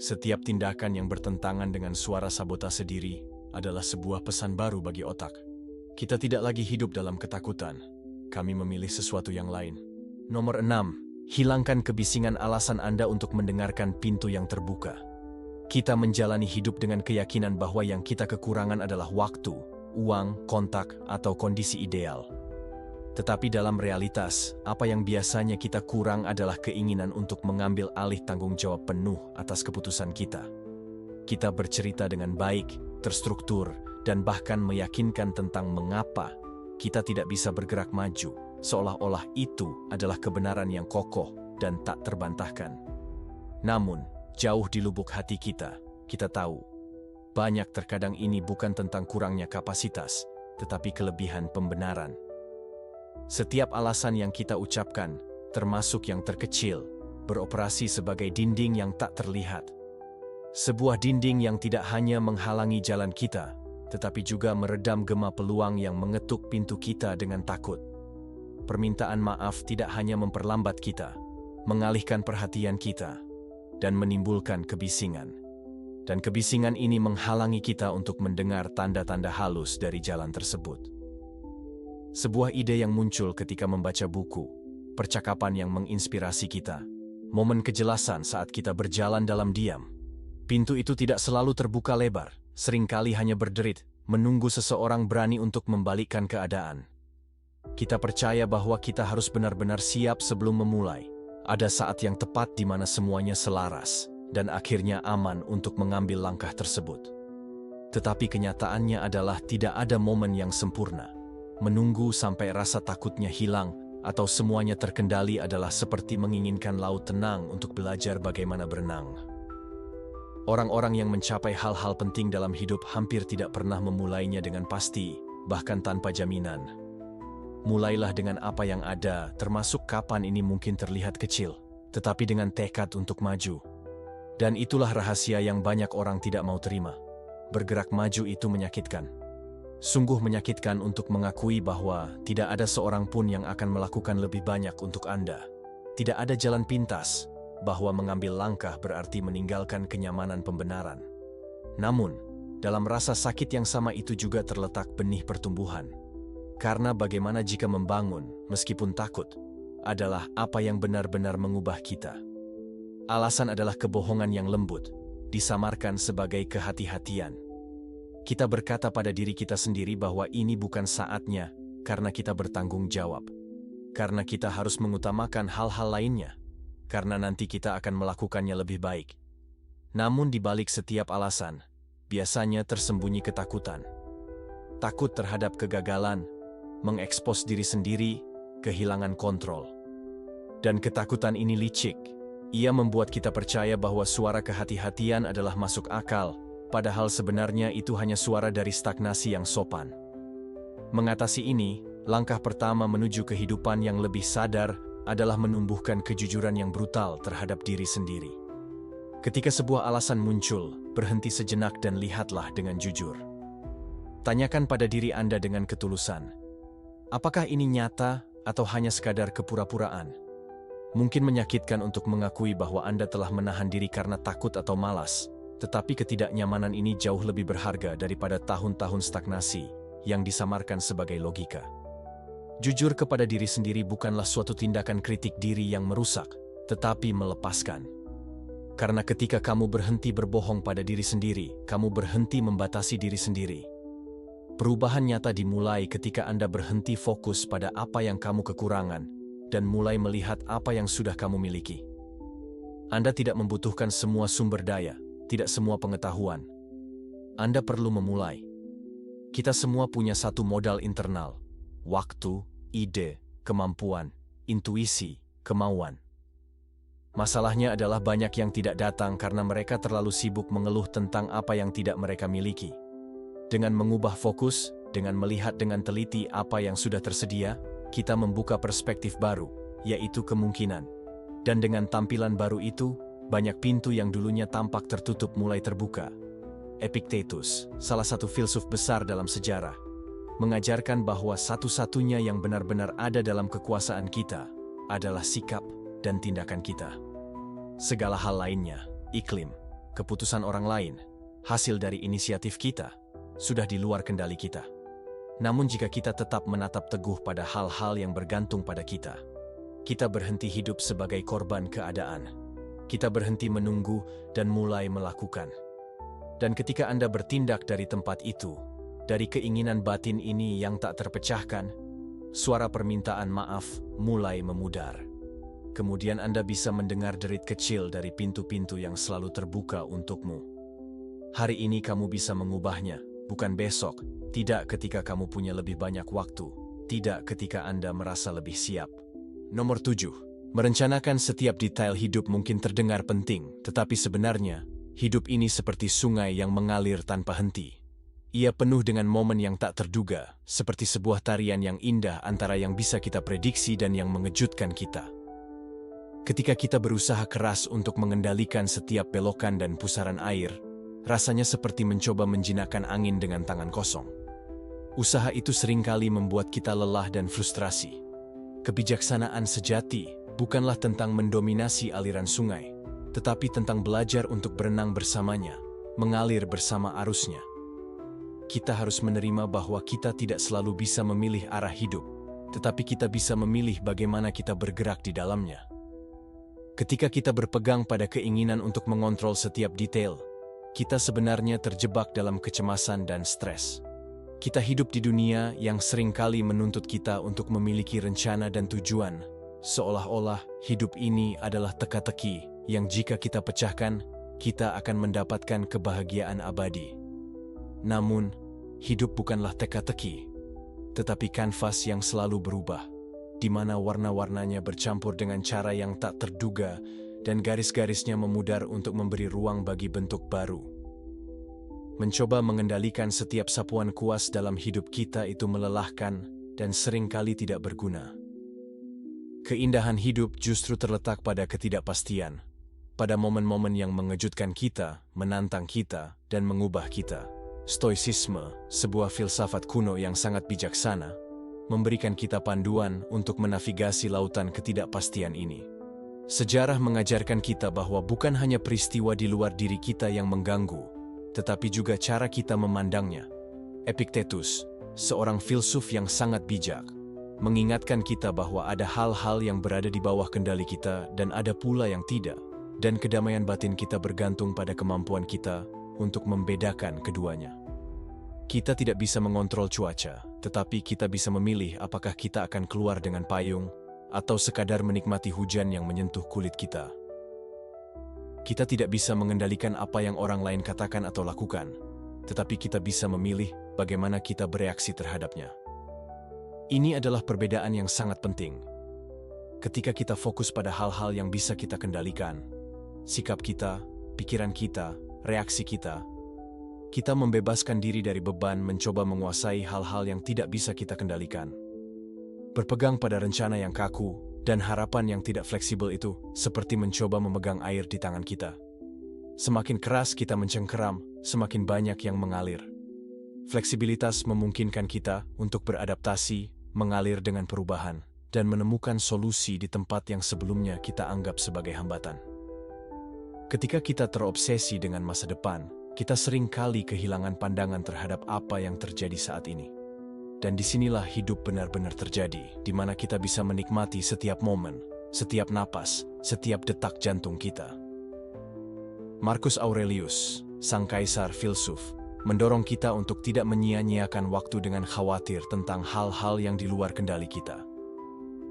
Setiap tindakan yang bertentangan dengan suara sabotase diri adalah sebuah pesan baru bagi otak. Kita tidak lagi hidup dalam ketakutan. Kami memilih sesuatu yang lain. Nomor 6. Hilangkan kebisingan alasan Anda untuk mendengarkan pintu yang terbuka. Kita menjalani hidup dengan keyakinan bahwa yang kita kekurangan adalah waktu, uang, kontak, atau kondisi ideal. Tetapi dalam realitas, apa yang biasanya kita kurang adalah keinginan untuk mengambil alih tanggung jawab penuh atas keputusan kita. Kita bercerita dengan baik, terstruktur, dan bahkan meyakinkan tentang mengapa kita tidak bisa bergerak maju, seolah-olah itu adalah kebenaran yang kokoh dan tak terbantahkan. Namun, jauh di lubuk hati kita tahu, banyak terkadang ini bukan tentang kurangnya kapasitas, tetapi kelebihan pembenaran. Setiap alasan yang kita ucapkan, termasuk yang terkecil, beroperasi sebagai dinding yang tak terlihat. Sebuah dinding yang tidak hanya menghalangi jalan kita, tetapi juga meredam gema peluang yang mengetuk pintu kita dengan takut. Permintaan maaf tidak hanya memperlambat kita, mengalihkan perhatian kita, dan menimbulkan kebisingan. Dan kebisingan ini menghalangi kita untuk mendengar tanda-tanda halus dari jalan tersebut. Sebuah ide yang muncul ketika membaca buku, percakapan yang menginspirasi kita, momen kejelasan saat kita berjalan dalam diam. Pintu itu tidak selalu terbuka lebar, seringkali hanya berderit, menunggu seseorang berani untuk membalikkan keadaan. Kita percaya bahwa kita harus benar-benar siap sebelum memulai. Ada saat yang tepat di mana semuanya selaras, dan akhirnya aman untuk mengambil langkah tersebut. Tetapi kenyataannya adalah tidak ada momen yang sempurna. Menunggu sampai rasa takutnya hilang atau semuanya terkendali adalah seperti menginginkan laut tenang untuk belajar bagaimana berenang. Orang-orang yang mencapai hal-hal penting dalam hidup hampir tidak pernah memulainya dengan pasti, bahkan tanpa jaminan. Mulailah dengan apa yang ada, termasuk kapan ini mungkin terlihat kecil, tetapi dengan tekad untuk maju. Dan itulah rahasia yang banyak orang tidak mau terima. Bergerak maju itu menyakitkan. Sungguh menyakitkan untuk mengakui bahwa tidak ada seorang pun yang akan melakukan lebih banyak untuk Anda. Tidak ada jalan pintas, bahwa mengambil langkah berarti meninggalkan kenyamanan pembenaran. Namun, dalam rasa sakit yang sama itu juga terletak benih pertumbuhan. Karena bagaimana jika membangun, meskipun takut, adalah apa yang benar-benar mengubah kita. Alasan adalah kebohongan yang lembut, disamarkan sebagai kehati-hatian. Kita berkata pada diri kita sendiri bahwa ini bukan saatnya karena kita bertanggung jawab. Karena kita harus mengutamakan hal-hal lainnya. Karena nanti kita akan melakukannya lebih baik. Namun di balik setiap alasan, biasanya tersembunyi ketakutan. Takut terhadap kegagalan, mengekspos diri sendiri, kehilangan kontrol. Dan ketakutan ini licik. Ia membuat kita percaya bahwa suara kehati-hatian adalah masuk akal, padahal sebenarnya itu hanya suara dari stagnasi yang sopan. Mengatasi ini, langkah pertama menuju kehidupan yang lebih sadar adalah menumbuhkan kejujuran yang brutal terhadap diri sendiri. Ketika sebuah alasan muncul, berhenti sejenak dan lihatlah dengan jujur. Tanyakan pada diri Anda dengan ketulusan. Apakah ini nyata atau hanya sekadar kepura-puraan? Mungkin menyakitkan untuk mengakui bahwa Anda telah menahan diri karena takut atau malas, tetapi ketidaknyamanan ini jauh lebih berharga daripada tahun-tahun stagnasi yang disamarkan sebagai logika. Jujur kepada diri sendiri bukanlah suatu tindakan kritik diri yang merusak, tetapi melepaskan. Karena ketika kamu berhenti berbohong pada diri sendiri, kamu berhenti membatasi diri sendiri. Perubahan nyata dimulai ketika Anda berhenti fokus pada apa yang kamu kekurangan, dan mulai melihat apa yang sudah kamu miliki. Anda tidak membutuhkan semua sumber daya, tidak semua pengetahuan. Anda perlu memulai. Kita semua punya satu modal internal: waktu, ide, kemampuan, intuisi, kemauan. Masalahnya adalah banyak yang tidak datang karena mereka terlalu sibuk mengeluh tentang apa yang tidak mereka miliki. Dengan mengubah fokus, dengan melihat dengan teliti apa yang sudah tersedia, kita membuka perspektif baru, yaitu kemungkinan. Dan dengan tampilan baru itu, banyak pintu yang dulunya tampak tertutup mulai terbuka. Epictetus, salah satu filsuf besar dalam sejarah, mengajarkan bahwa satu-satunya yang benar-benar ada dalam kekuasaan kita adalah sikap dan tindakan kita. Segala hal lainnya, iklim, keputusan orang lain, hasil dari inisiatif kita, sudah di luar kendali kita. Namun jika kita tetap menatap teguh pada hal-hal yang bergantung pada kita, kita berhenti hidup sebagai korban keadaan. Kita berhenti menunggu dan mulai melakukan. Dan ketika Anda bertindak dari tempat itu, dari keinginan batin ini yang tak terpecahkan, suara permintaan maaf mulai memudar. Kemudian Anda bisa mendengar derit kecil dari pintu-pintu yang selalu terbuka untukmu. Hari ini kamu bisa mengubahnya, bukan besok. Tidak ketika kamu punya lebih banyak waktu, tidak ketika Anda merasa lebih siap. Nomor 7. Merencanakan setiap detail hidup mungkin terdengar penting, tetapi sebenarnya, hidup ini seperti sungai yang mengalir tanpa henti. Ia penuh dengan momen yang tak terduga, seperti sebuah tarian yang indah antara yang bisa kita prediksi dan yang mengejutkan kita. Ketika kita berusaha keras untuk mengendalikan setiap belokan dan pusaran air, rasanya seperti mencoba menjinakkan angin dengan tangan kosong. Usaha itu seringkali membuat kita lelah dan frustrasi. Kebijaksanaan sejati bukanlah tentang mendominasi aliran sungai, tetapi tentang belajar untuk berenang bersamanya, mengalir bersama arusnya. Kita harus menerima bahwa kita tidak selalu bisa memilih arah hidup, tetapi kita bisa memilih bagaimana kita bergerak di dalamnya. Ketika kita berpegang pada keinginan untuk mengontrol setiap detail, kita sebenarnya terjebak dalam kecemasan dan stres. Kita hidup di dunia yang seringkali menuntut kita untuk memiliki rencana dan tujuan, seolah-olah hidup ini adalah teka-teki yang jika kita pecahkan, kita akan mendapatkan kebahagiaan abadi. Namun, hidup bukanlah teka-teki, tetapi kanvas yang selalu berubah, di mana warna-warnanya bercampur dengan cara yang tak terduga dan garis-garisnya memudar untuk memberi ruang bagi bentuk baru. Mencoba mengendalikan setiap sapuan kuas dalam hidup kita itu melelahkan dan seringkali tidak berguna. Keindahan hidup justru terletak pada ketidakpastian, pada momen-momen yang mengejutkan kita, menantang kita, dan mengubah kita. Stoicisme, sebuah filsafat kuno yang sangat bijaksana, memberikan kita panduan untuk menavigasi lautan ketidakpastian ini. Sejarah mengajarkan kita bahwa bukan hanya peristiwa di luar diri kita yang mengganggu, tetapi juga cara kita memandangnya. Epictetus, seorang filsuf yang sangat bijak, mengingatkan kita bahwa ada hal-hal yang berada di bawah kendali kita dan ada pula yang tidak. dan kedamaian batin kita bergantung pada kemampuan kita untuk membedakan keduanya. Kita tidak bisa mengontrol cuaca, tetapi kita bisa memilih apakah kita akan keluar dengan payung atau sekadar menikmati hujan yang menyentuh kulit kita. Kita tidak bisa mengendalikan apa yang orang lain katakan atau lakukan, tetapi kita bisa memilih bagaimana kita bereaksi terhadapnya. Ini adalah perbedaan yang sangat penting. Ketika kita fokus pada hal-hal yang bisa kita kendalikan, sikap kita, pikiran kita, reaksi kita membebaskan diri dari beban mencoba menguasai hal-hal yang tidak bisa kita kendalikan. Berpegang pada rencana yang kaku dan harapan yang tidak fleksibel itu seperti mencoba memegang air di tangan kita. Semakin keras kita mencengkeram, semakin banyak yang mengalir. Fleksibilitas memungkinkan kita untuk beradaptasi, mengalir dengan perubahan, dan menemukan solusi di tempat yang sebelumnya kita anggap sebagai hambatan. Ketika kita terobsesi dengan masa depan, kita sering kali kehilangan pandangan terhadap apa yang terjadi saat ini. Dan disinilah hidup benar-benar terjadi, di mana kita bisa menikmati setiap momen, setiap napas, setiap detak jantung kita. Marcus Aurelius, sang kaisar filsuf, mendorong kita untuk tidak menyia-nyiakan waktu dengan khawatir tentang hal-hal yang di luar kendali kita.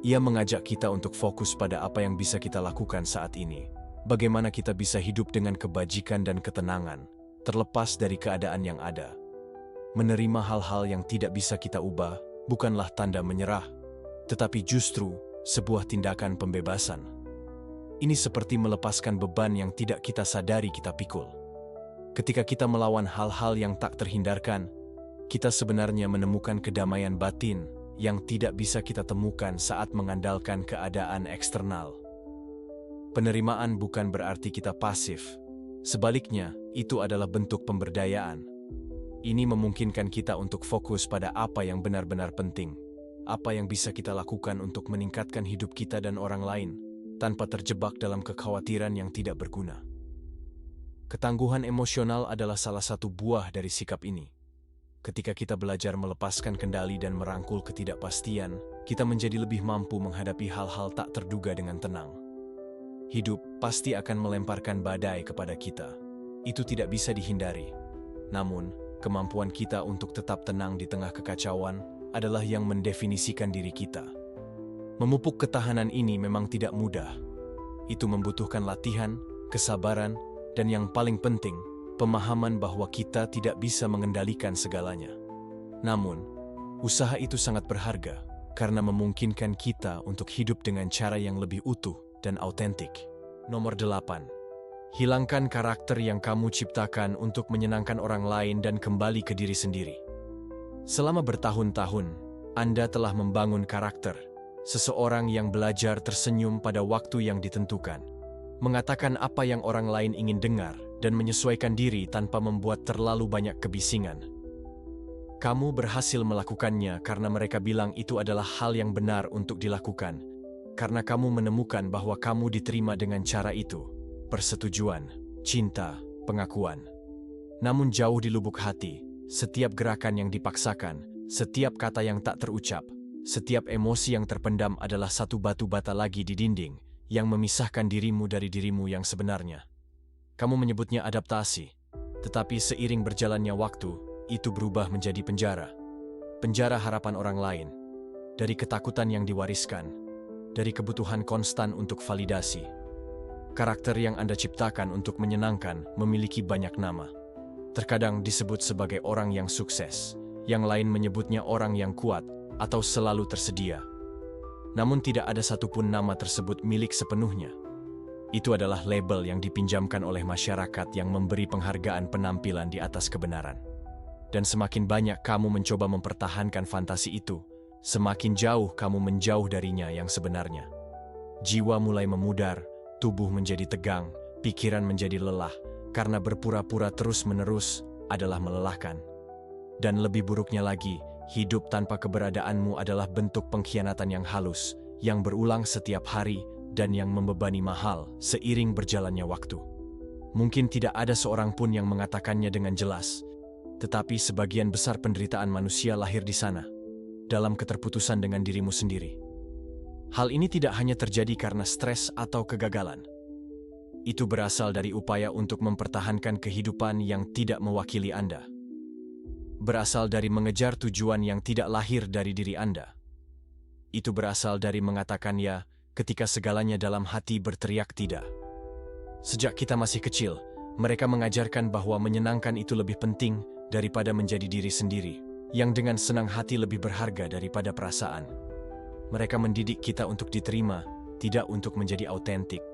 Ia mengajak kita untuk fokus pada apa yang bisa kita lakukan saat ini, bagaimana kita bisa hidup dengan kebajikan dan ketenangan, terlepas dari keadaan yang ada. Menerima hal-hal yang tidak bisa kita ubah bukanlah tanda menyerah, tetapi justru sebuah tindakan pembebasan. Ini seperti melepaskan beban yang tidak kita sadari kita pikul. Ketika kita melawan hal-hal yang tak terhindarkan, kita sebenarnya menemukan kedamaian batin yang tidak bisa kita temukan saat mengandalkan keadaan eksternal. Penerimaan bukan berarti kita pasif. Sebaliknya, itu adalah bentuk pemberdayaan. Ini memungkinkan kita untuk fokus pada apa yang benar-benar penting, apa yang bisa kita lakukan untuk meningkatkan hidup kita dan orang lain, tanpa terjebak dalam kekhawatiran yang tidak berguna. Ketangguhan emosional adalah salah satu buah dari sikap ini. Ketika kita belajar melepaskan kendali dan merangkul ketidakpastian, kita menjadi lebih mampu menghadapi hal-hal tak terduga dengan tenang. Hidup pasti akan melemparkan badai kepada kita. Itu tidak bisa dihindari. Namun, kemampuan kita untuk tetap tenang di tengah kekacauan adalah yang mendefinisikan diri kita. Memupuk ketahanan ini memang tidak mudah. Itu membutuhkan latihan, kesabaran, dan yang paling penting, pemahaman bahwa kita tidak bisa mengendalikan segalanya. Namun, usaha itu sangat berharga karena memungkinkan kita untuk hidup dengan cara yang lebih utuh dan autentik. Nomor 8. Hilangkan karakter yang kamu ciptakan untuk menyenangkan orang lain dan kembali ke diri sendiri. Selama bertahun-tahun, Anda telah membangun karakter, seseorang yang belajar tersenyum pada waktu yang ditentukan, mengatakan apa yang orang lain ingin dengar, dan menyesuaikan diri tanpa membuat terlalu banyak kebisingan. Kamu berhasil melakukannya karena mereka bilang itu adalah hal yang benar untuk dilakukan, karena kamu menemukan bahwa kamu diterima dengan cara itu, persetujuan, cinta, pengakuan. Namun jauh di lubuk hati, setiap gerakan yang dipaksakan, setiap kata yang tak terucap, setiap emosi yang terpendam adalah satu batu bata lagi di dinding yang memisahkan dirimu dari dirimu yang sebenarnya. Kamu menyebutnya adaptasi, tetapi seiring berjalannya waktu, itu berubah menjadi penjara. Penjara harapan orang lain, dari ketakutan yang diwariskan, dari kebutuhan konstan untuk validasi. Karakter yang Anda ciptakan untuk menyenangkan memiliki banyak nama. Terkadang disebut sebagai orang yang sukses, yang lain menyebutnya orang yang kuat atau selalu tersedia. Namun tidak ada satupun nama tersebut milik sepenuhnya. Itu adalah label yang dipinjamkan oleh masyarakat yang memberi penghargaan penampilan di atas kebenaran. Dan semakin banyak kamu mencoba mempertahankan fantasi itu, semakin jauh kamu menjauh darinya yang sebenarnya. Jiwa mulai memudar, tubuh menjadi tegang, pikiran menjadi lelah, karena berpura-pura terus-menerus adalah melelahkan. Dan lebih buruknya lagi, hidup tanpa keberadaanmu adalah bentuk pengkhianatan yang halus, yang berulang setiap hari, dan yang membebani mahal seiring berjalannya waktu. Mungkin tidak ada seorang pun yang mengatakannya dengan jelas, tetapi sebagian besar penderitaan manusia lahir di sana, dalam keterputusan dengan dirimu sendiri. Hal ini tidak hanya terjadi karena stres atau kegagalan. Itu berasal dari upaya untuk mempertahankan kehidupan yang tidak mewakili Anda. Berasal dari mengejar tujuan yang tidak lahir dari diri Anda. Itu berasal dari mengatakan ya ketika segalanya dalam hati berteriak tidak. Sejak kita masih kecil, mereka mengajarkan bahwa menyenangkan itu lebih penting daripada menjadi diri sendiri, yang dengan senang hati lebih berharga daripada perasaan. Mereka mendidik kita untuk diterima, tidak untuk menjadi autentik.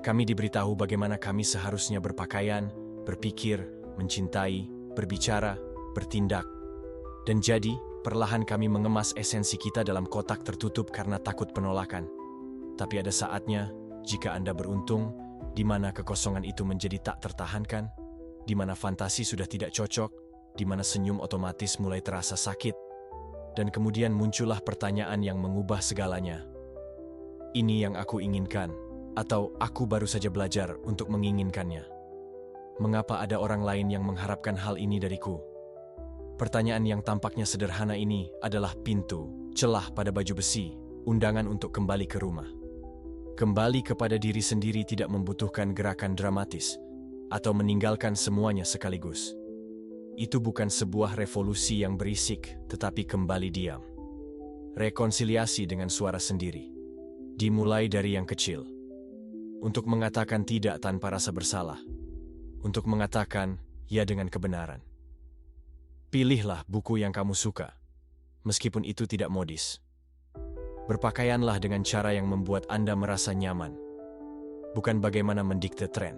Kami diberitahu bagaimana kami seharusnya berpakaian, berpikir, mencintai, berbicara, bertindak. Dan jadi, perlahan kami mengemas esensi kita dalam kotak tertutup karena takut penolakan. Tapi ada saatnya, jika Anda beruntung, di mana kekosongan itu menjadi tak tertahankan, di mana fantasi sudah tidak cocok, di mana senyum otomatis mulai terasa sakit, dan kemudian muncullah pertanyaan yang mengubah segalanya. Ini yang aku inginkan, atau aku baru saja belajar untuk menginginkannya. Mengapa ada orang lain yang mengharapkan hal ini dariku? Pertanyaan yang tampaknya sederhana ini adalah pintu, celah pada baju besi, undangan untuk kembali ke rumah. Kembali kepada diri sendiri tidak membutuhkan gerakan dramatis, atau meninggalkan semuanya sekaligus. Itu bukan sebuah revolusi yang berisik, tetapi kembali diam. Rekonsiliasi dengan suara sendiri. Dimulai dari yang kecil. Untuk mengatakan tidak tanpa rasa bersalah. Untuk mengatakan ya dengan kebenaran. Pilihlah buku yang kamu suka, meskipun itu tidak modis. Berpakaianlah dengan cara yang membuat Anda merasa nyaman, bukan bagaimana mendikte tren.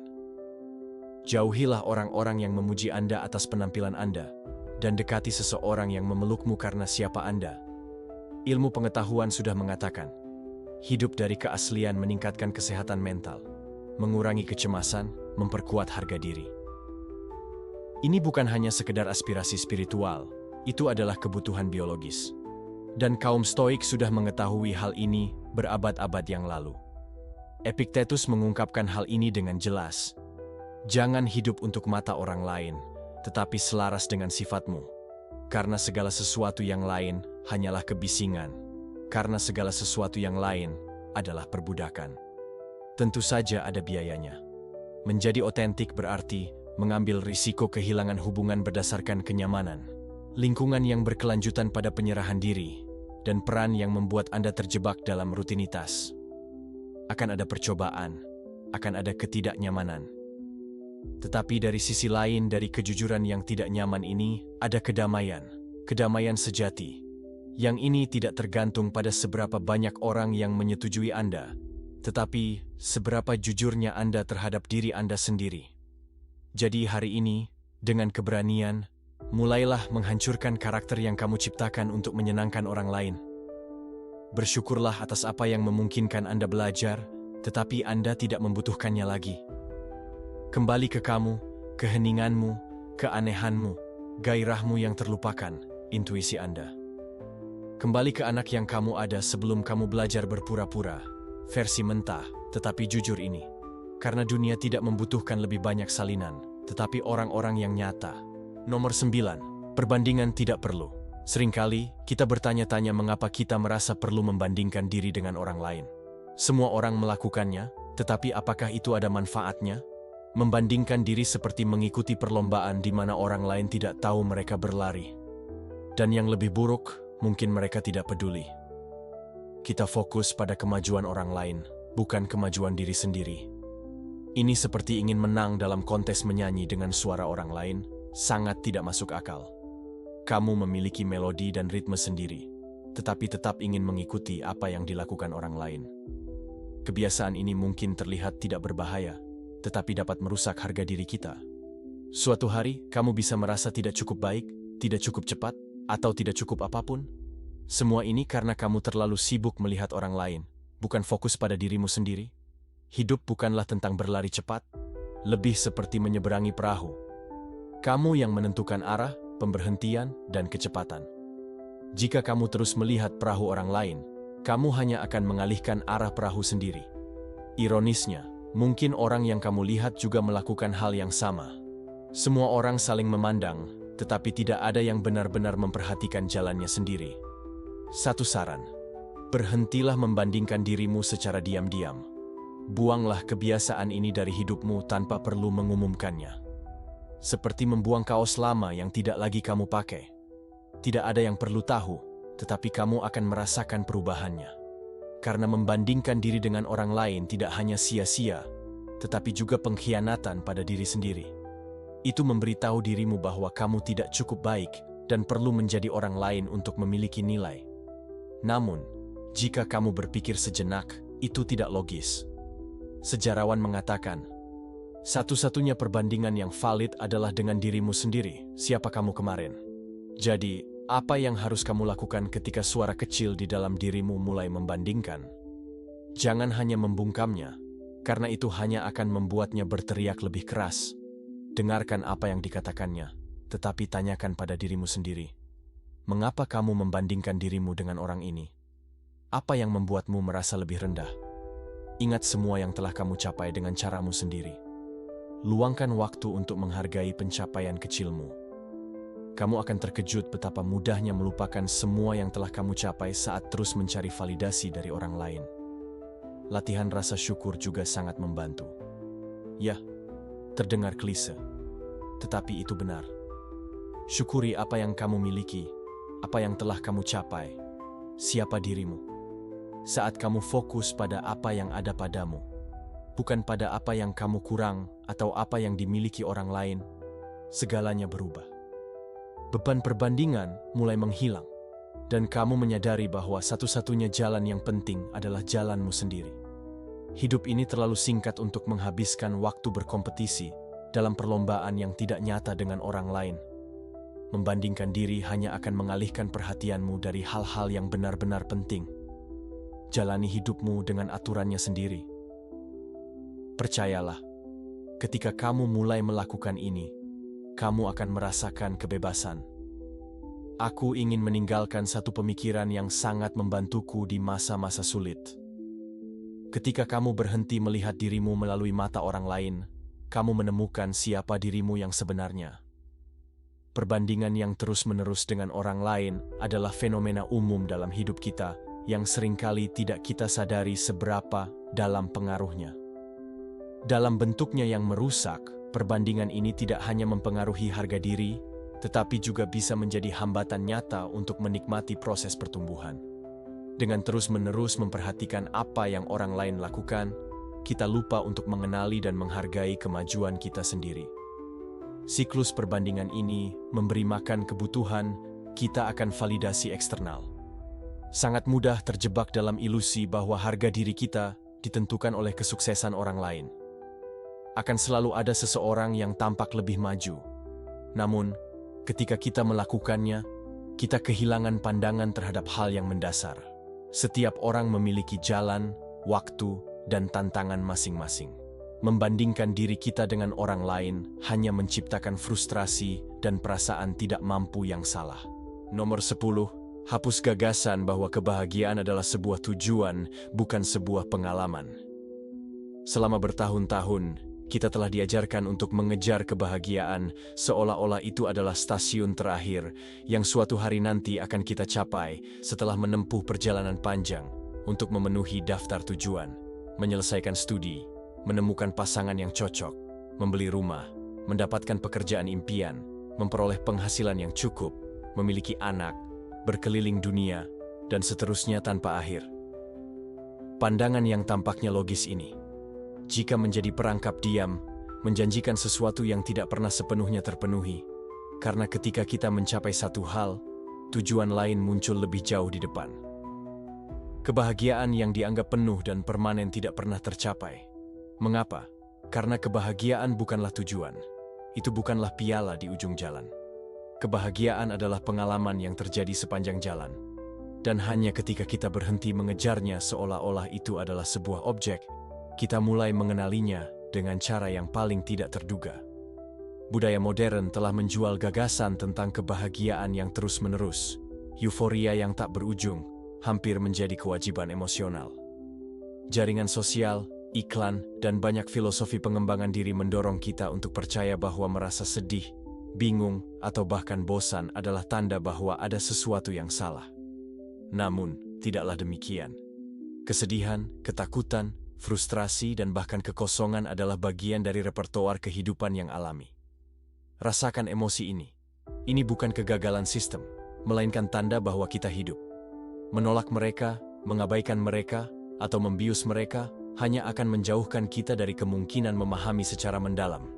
Jauhilah orang-orang yang memuji Anda atas penampilan Anda, dan dekati seseorang yang memelukmu karena siapa Anda. Ilmu pengetahuan sudah mengatakan, hidup dari keaslian meningkatkan kesehatan mental, mengurangi kecemasan, memperkuat harga diri. Ini bukan hanya sekedar aspirasi spiritual, itu adalah kebutuhan biologis. Dan kaum Stoik sudah mengetahui hal ini berabad-abad yang lalu. Epictetus mengungkapkan hal ini dengan jelas. Jangan hidup untuk mata orang lain, tetapi selaras dengan sifatmu. Karena segala sesuatu yang lain hanyalah kebisingan. Karena segala sesuatu yang lain adalah perbudakan. Tentu saja ada biayanya. Menjadi otentik berarti mengambil risiko kehilangan hubungan berdasarkan kenyamanan, lingkungan yang berkelanjutan pada penyerahan diri, dan peran yang membuat Anda terjebak dalam rutinitas. Akan ada percobaan, akan ada ketidaknyamanan. Tetapi dari sisi lain dari kejujuran yang tidak nyaman ini, ada kedamaian, kedamaian sejati. Yang ini tidak tergantung pada seberapa banyak orang yang menyetujui Anda, tetapi seberapa jujurnya Anda terhadap diri Anda sendiri. Jadi hari ini, dengan keberanian, mulailah menghancurkan karakter yang kamu ciptakan untuk menyenangkan orang lain. Bersyukurlah atas apa yang memungkinkan Anda belajar, tetapi Anda tidak membutuhkannya lagi. Kembali ke kamu, keheninganmu, keanehanmu, gairahmu yang terlupakan, intuisi Anda. Kembali ke anak yang kamu ada sebelum kamu belajar berpura-pura, versi mentah, tetapi jujur ini. Karena dunia tidak membutuhkan lebih banyak salinan, tetapi orang-orang yang nyata. Nomor 9, perbandingan tidak perlu. Seringkali, kita bertanya-tanya mengapa kita merasa perlu membandingkan diri dengan orang lain. Semua orang melakukannya, tetapi apakah itu ada manfaatnya? Membandingkan diri seperti mengikuti perlombaan di mana orang lain tidak tahu mereka berlari. Dan yang lebih buruk, mungkin mereka tidak peduli. Kita fokus pada kemajuan orang lain, bukan kemajuan diri sendiri. Ini seperti ingin menang dalam kontes menyanyi dengan suara orang lain, sangat tidak masuk akal. Kamu memiliki melodi dan ritme sendiri, tetapi tetap ingin mengikuti apa yang dilakukan orang lain. Kebiasaan ini mungkin terlihat tidak berbahaya, tetapi dapat merusak harga diri kita. Suatu hari, kamu bisa merasa tidak cukup baik, tidak cukup cepat, atau tidak cukup apapun. Semua ini karena kamu terlalu sibuk melihat orang lain, bukan fokus pada dirimu sendiri. Hidup bukanlah tentang berlari cepat, lebih seperti menyeberangi perahu. Kamu yang menentukan arah, pemberhentian, dan kecepatan. Jika kamu terus melihat perahu orang lain, kamu hanya akan mengalihkan arah perahu sendiri. Ironisnya, mungkin orang yang kamu lihat juga melakukan hal yang sama. Semua orang saling memandang, tetapi tidak ada yang benar-benar memperhatikan jalannya sendiri. Satu saran, berhentilah membandingkan dirimu secara diam-diam. Buanglah kebiasaan ini dari hidupmu tanpa perlu mengumumkannya. Seperti membuang kaos lama yang tidak lagi kamu pakai. Tidak ada yang perlu tahu, tetapi kamu akan merasakan perubahannya. Karena membandingkan diri dengan orang lain tidak hanya sia-sia, tetapi juga pengkhianatan pada diri sendiri. Itu memberitahu dirimu bahwa kamu tidak cukup baik dan perlu menjadi orang lain untuk memiliki nilai. Namun, jika kamu berpikir sejenak, itu tidak logis. Sejarawan mengatakan, satu-satunya perbandingan yang valid adalah dengan dirimu sendiri, siapa kamu kemarin. Jadi, apa yang harus kamu lakukan ketika suara kecil di dalam dirimu mulai membandingkan? Jangan hanya membungkamnya, karena itu hanya akan membuatnya berteriak lebih keras. Dengarkan apa yang dikatakannya, tetapi tanyakan pada dirimu sendiri. Mengapa kamu membandingkan dirimu dengan orang ini? Apa yang membuatmu merasa lebih rendah? Ingat semua yang telah kamu capai dengan caramu sendiri. Luangkan waktu untuk menghargai pencapaian kecilmu. Kamu akan terkejut betapa mudahnya melupakan semua yang telah kamu capai saat terus mencari validasi dari orang lain. Latihan rasa syukur juga sangat membantu. Ya, terdengar klise, tetapi itu benar. Syukuri apa yang kamu miliki, apa yang telah kamu capai, siapa dirimu. Saat kamu fokus pada apa yang ada padamu, bukan pada apa yang kamu kurang atau apa yang dimiliki orang lain, segalanya berubah. Beban perbandingan mulai menghilang, dan kamu menyadari bahwa satu-satunya jalan yang penting adalah jalanmu sendiri. Hidup ini terlalu singkat untuk menghabiskan waktu berkompetisi dalam perlombaan yang tidak nyata dengan orang lain. Membandingkan diri hanya akan mengalihkan perhatianmu dari hal-hal yang benar-benar penting. Jalani hidupmu dengan aturannya sendiri. Percayalah, ketika kamu mulai melakukan ini, kamu akan merasakan kebebasan. Aku ingin meninggalkan satu pemikiran yang sangat membantuku di masa-masa sulit. Ketika kamu berhenti melihat dirimu melalui mata orang lain, kamu menemukan siapa dirimu yang sebenarnya. Perbandingan yang terus-menerus dengan orang lain adalah fenomena umum dalam hidup kita yang seringkali tidak kita sadari seberapa dalam pengaruhnya. Dalam bentuknya yang merusak, perbandingan ini tidak hanya mempengaruhi harga diri, tetapi juga bisa menjadi hambatan nyata untuk menikmati proses pertumbuhan. Dengan terus-menerus memperhatikan apa yang orang lain lakukan, kita lupa untuk mengenali dan menghargai kemajuan kita sendiri. Siklus perbandingan ini memberi makan kebutuhan, kita akan validasi eksternal. Sangat mudah terjebak dalam ilusi bahwa harga diri kita ditentukan oleh kesuksesan orang lain. Akan selalu ada seseorang yang tampak lebih maju. Namun, ketika kita melakukannya, kita kehilangan pandangan terhadap hal yang mendasar. Setiap orang memiliki jalan, waktu, dan tantangan masing-masing. Membandingkan diri kita dengan orang lain hanya menciptakan frustrasi dan perasaan tidak mampu yang salah. Nomor 10. Hapus gagasan bahwa kebahagiaan adalah sebuah tujuan, bukan sebuah pengalaman. Selama bertahun-tahun, kita telah diajarkan untuk mengejar kebahagiaan seolah-olah itu adalah stasiun terakhir yang suatu hari nanti akan kita capai setelah menempuh perjalanan panjang untuk memenuhi daftar tujuan, menyelesaikan studi, menemukan pasangan yang cocok, membeli rumah, mendapatkan pekerjaan impian, memperoleh penghasilan yang cukup, memiliki anak, berkeliling dunia, dan seterusnya tanpa akhir. Pandangan yang tampaknya logis ini, jika menjadi perangkap diam, menjanjikan sesuatu yang tidak pernah sepenuhnya terpenuhi, karena ketika kita mencapai satu hal, tujuan lain muncul lebih jauh di depan. Kebahagiaan yang dianggap penuh dan permanen tidak pernah tercapai. Mengapa? Karena kebahagiaan bukanlah tujuan. Itu bukanlah piala di ujung jalan. Kebahagiaan adalah pengalaman yang terjadi sepanjang jalan. Dan hanya ketika kita berhenti mengejarnya seolah-olah itu adalah sebuah objek, kita mulai mengenalinya dengan cara yang paling tidak terduga. Budaya modern telah menjual gagasan tentang kebahagiaan yang terus-menerus. Euforia yang tak berujung, hampir menjadi kewajiban emosional. Jaringan sosial, iklan, dan banyak filosofi pengembangan diri mendorong kita untuk percaya bahwa merasa sedih, bingung, atau bahkan bosan adalah tanda bahwa ada sesuatu yang salah. Namun, tidaklah demikian. Kesedihan, ketakutan, frustrasi, dan bahkan kekosongan adalah bagian dari repertoar kehidupan yang alami. Rasakan emosi ini. Ini bukan kegagalan sistem, melainkan tanda bahwa kita hidup. Menolak mereka, mengabaikan mereka, atau membius mereka hanya akan menjauhkan kita dari kemungkinan memahami secara mendalam.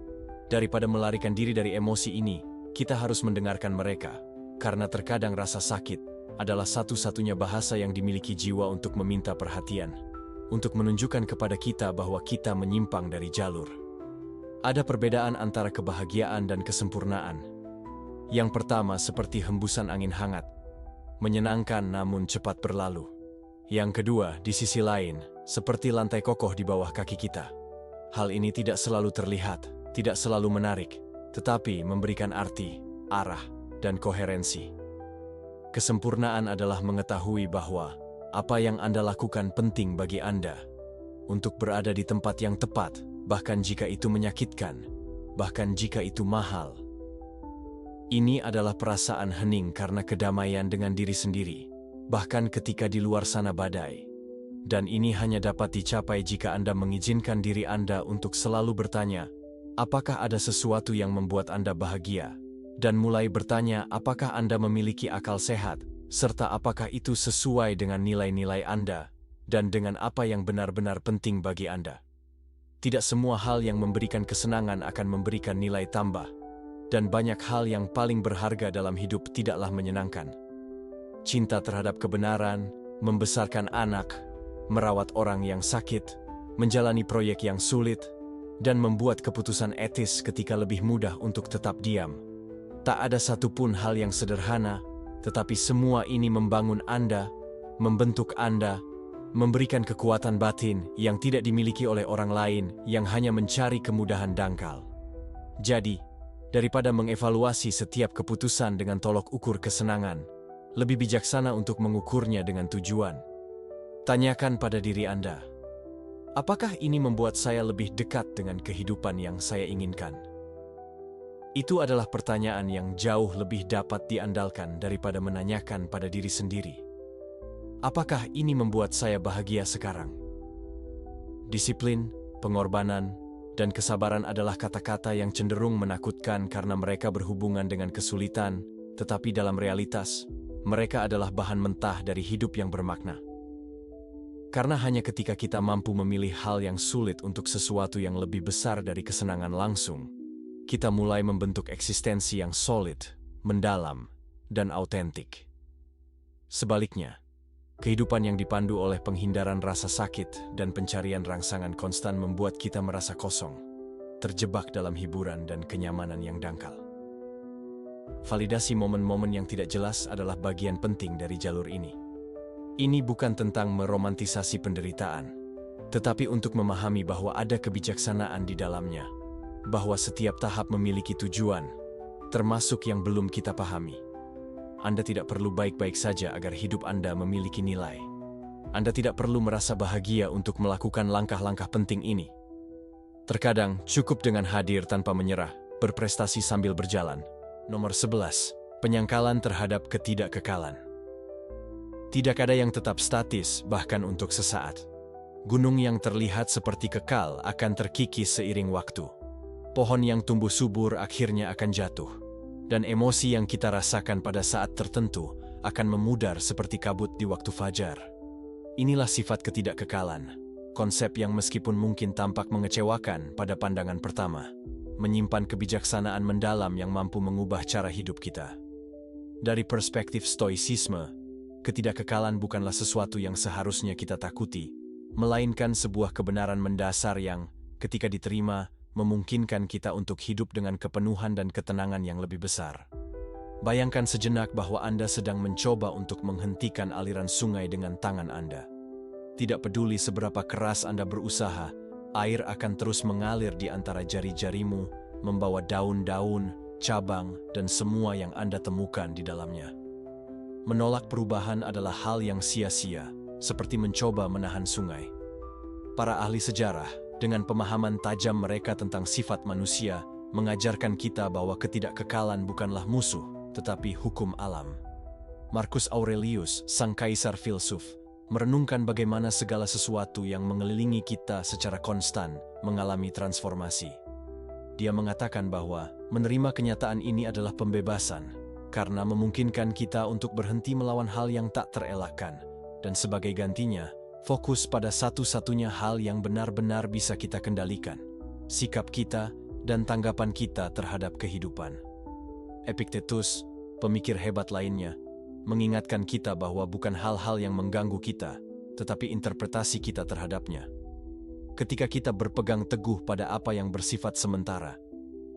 Daripada melarikan diri dari emosi ini, kita harus mendengarkan mereka, karena terkadang rasa sakit adalah satu-satunya bahasa yang dimiliki jiwa untuk meminta perhatian, untuk menunjukkan kepada kita bahwa kita menyimpang dari jalur. Ada perbedaan antara kebahagiaan dan kesempurnaan. Yang pertama seperti hembusan angin hangat, menyenangkan namun cepat berlalu. Yang kedua, di sisi lain, seperti lantai kokoh di bawah kaki kita. Hal ini tidak selalu terlihat, tidak selalu menarik, tetapi memberikan arti, arah, dan koherensi. Kesempurnaan adalah mengetahui bahwa apa yang Anda lakukan penting bagi Anda untuk berada di tempat yang tepat, bahkan jika itu menyakitkan, bahkan jika itu mahal. Ini adalah perasaan hening karena kedamaian dengan diri sendiri, bahkan ketika di luar sana badai. Dan ini hanya dapat dicapai jika Anda mengizinkan diri Anda untuk selalu bertanya, apakah ada sesuatu yang membuat Anda bahagia? Dan mulai bertanya apakah Anda memiliki akal sehat, serta apakah itu sesuai dengan nilai-nilai Anda, dan dengan apa yang benar-benar penting bagi Anda. Tidak semua hal yang memberikan kesenangan akan memberikan nilai tambah, dan banyak hal yang paling berharga dalam hidup tidaklah menyenangkan. Cinta terhadap kebenaran, membesarkan anak, merawat orang yang sakit, menjalani proyek yang sulit, dan membuat keputusan etis ketika lebih mudah untuk tetap diam. Tak ada satupun hal yang sederhana, tetapi semua ini membangun Anda, membentuk Anda, memberikan kekuatan batin yang tidak dimiliki oleh orang lain yang hanya mencari kemudahan dangkal. Jadi, daripada mengevaluasi setiap keputusan dengan tolok ukur kesenangan, lebih bijaksana untuk mengukurnya dengan tujuan. Tanyakan pada diri Anda, apakah ini membuat saya lebih dekat dengan kehidupan yang saya inginkan? Itu adalah pertanyaan yang jauh lebih dapat diandalkan daripada menanyakan pada diri sendiri, apakah ini membuat saya bahagia sekarang? Disiplin, pengorbanan, dan kesabaran adalah kata-kata yang cenderung menakutkan karena mereka berhubungan dengan kesulitan, tetapi dalam realitas, mereka adalah bahan mentah dari hidup yang bermakna. Karena hanya ketika kita mampu memilih hal yang sulit untuk sesuatu yang lebih besar dari kesenangan langsung, kita mulai membentuk eksistensi yang solid, mendalam, dan autentik. Sebaliknya, kehidupan yang dipandu oleh penghindaran rasa sakit dan pencarian rangsangan konstan membuat kita merasa kosong, terjebak dalam hiburan dan kenyamanan yang dangkal. Validasi momen-momen yang tidak jelas adalah bagian penting dari jalur ini. Ini bukan tentang meromantisasi penderitaan, tetapi untuk memahami bahwa ada kebijaksanaan di dalamnya, bahwa setiap tahap memiliki tujuan, termasuk yang belum kita pahami. Anda tidak perlu baik-baik saja agar hidup Anda memiliki nilai. Anda tidak perlu merasa bahagia untuk melakukan langkah-langkah penting ini. Terkadang cukup dengan hadir tanpa menyerah, berprestasi sambil berjalan. Nomor 11. Penyangkalan terhadap ketidakkekalan. Tidak ada yang tetap statis, bahkan untuk sesaat. Gunung yang terlihat seperti kekal akan terkikis seiring waktu. Pohon yang tumbuh subur akhirnya akan jatuh. Dan emosi yang kita rasakan pada saat tertentu akan memudar seperti kabut di waktu fajar. Inilah sifat ketidakkekalan, konsep yang meskipun mungkin tampak mengecewakan pada pandangan pertama, menyimpan kebijaksanaan mendalam yang mampu mengubah cara hidup kita. Dari perspektif stoicisme, ketidakkekalan bukanlah sesuatu yang seharusnya kita takuti, melainkan sebuah kebenaran mendasar yang, ketika diterima, memungkinkan kita untuk hidup dengan kepenuhan dan ketenangan yang lebih besar. Bayangkan sejenak bahwa Anda sedang mencoba untuk menghentikan aliran sungai dengan tangan Anda. Tidak peduli seberapa keras Anda berusaha, air akan terus mengalir di antara jari-jarimu, membawa daun-daun, cabang, dan semua yang Anda temukan di dalamnya. Menolak perubahan adalah hal yang sia-sia, seperti mencoba menahan sungai. Para ahli sejarah, dengan pemahaman tajam mereka tentang sifat manusia, mengajarkan kita bahwa ketidakkekalan bukanlah musuh, tetapi hukum alam. Marcus Aurelius, sang kaisar filsuf, merenungkan bagaimana segala sesuatu yang mengelilingi kita secara konstan mengalami transformasi. Dia mengatakan bahwa menerima kenyataan ini adalah pembebasan, karena memungkinkan kita untuk berhenti melawan hal yang tak terelakkan, dan sebagai gantinya, fokus pada satu-satunya hal yang benar-benar bisa kita kendalikan, sikap kita dan tanggapan kita terhadap kehidupan. Epictetus, pemikir hebat lainnya, mengingatkan kita bahwa bukan hal-hal yang mengganggu kita, tetapi interpretasi kita terhadapnya. Ketika kita berpegang teguh pada apa yang bersifat sementara,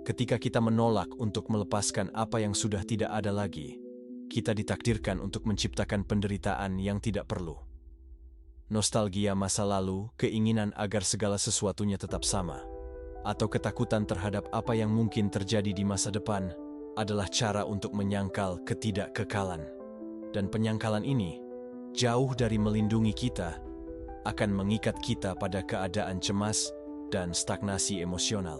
ketika kita menolak untuk melepaskan apa yang sudah tidak ada lagi, kita ditakdirkan untuk menciptakan penderitaan yang tidak perlu. Nostalgia masa lalu, keinginan agar segala sesuatunya tetap sama, atau ketakutan terhadap apa yang mungkin terjadi di masa depan, adalah cara untuk menyangkal ketidakkekalan. Dan penyangkalan ini, jauh dari melindungi kita, akan mengikat kita pada keadaan cemas dan stagnasi emosional.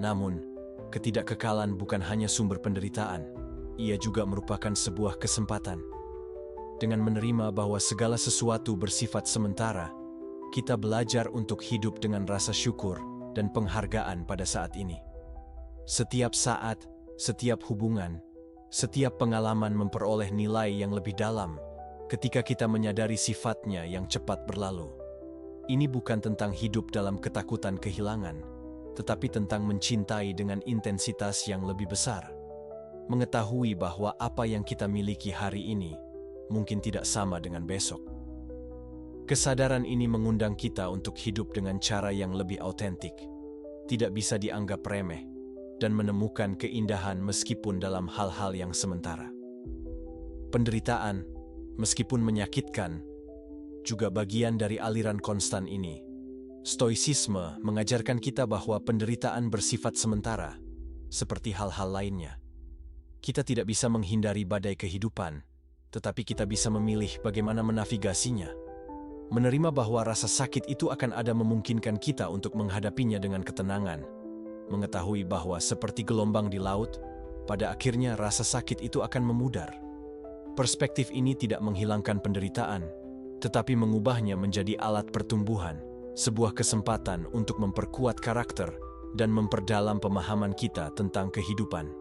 Namun, ketidakkekalan bukan hanya sumber penderitaan, ia juga merupakan sebuah kesempatan. Dengan menerima bahwa segala sesuatu bersifat sementara, kita belajar untuk hidup dengan rasa syukur dan penghargaan pada saat ini. Setiap saat, setiap hubungan, setiap pengalaman memperoleh nilai yang lebih dalam ketika kita menyadari sifatnya yang cepat berlalu. Ini bukan tentang hidup dalam ketakutan kehilangan, tetapi tentang mencintai dengan intensitas yang lebih besar. Mengetahui bahwa apa yang kita miliki hari ini mungkin tidak sama dengan besok. Kesadaran ini mengundang kita untuk hidup dengan cara yang lebih autentik, tidak bisa dianggap remeh, dan menemukan keindahan meskipun dalam hal-hal yang sementara. Penderitaan, meskipun menyakitkan, juga bagian dari aliran konstan ini. Stoicisme mengajarkan kita bahwa penderitaan bersifat sementara, seperti hal-hal lainnya. Kita tidak bisa menghindari badai kehidupan, tetapi kita bisa memilih bagaimana menavigasinya. Menerima bahwa rasa sakit itu akan ada memungkinkan kita untuk menghadapinya dengan ketenangan. Mengetahui bahwa seperti gelombang di laut, pada akhirnya rasa sakit itu akan memudar. Perspektif ini tidak menghilangkan penderitaan, tetapi mengubahnya menjadi alat pertumbuhan, sebuah kesempatan untuk memperkuat karakter dan memperdalam pemahaman kita tentang kehidupan.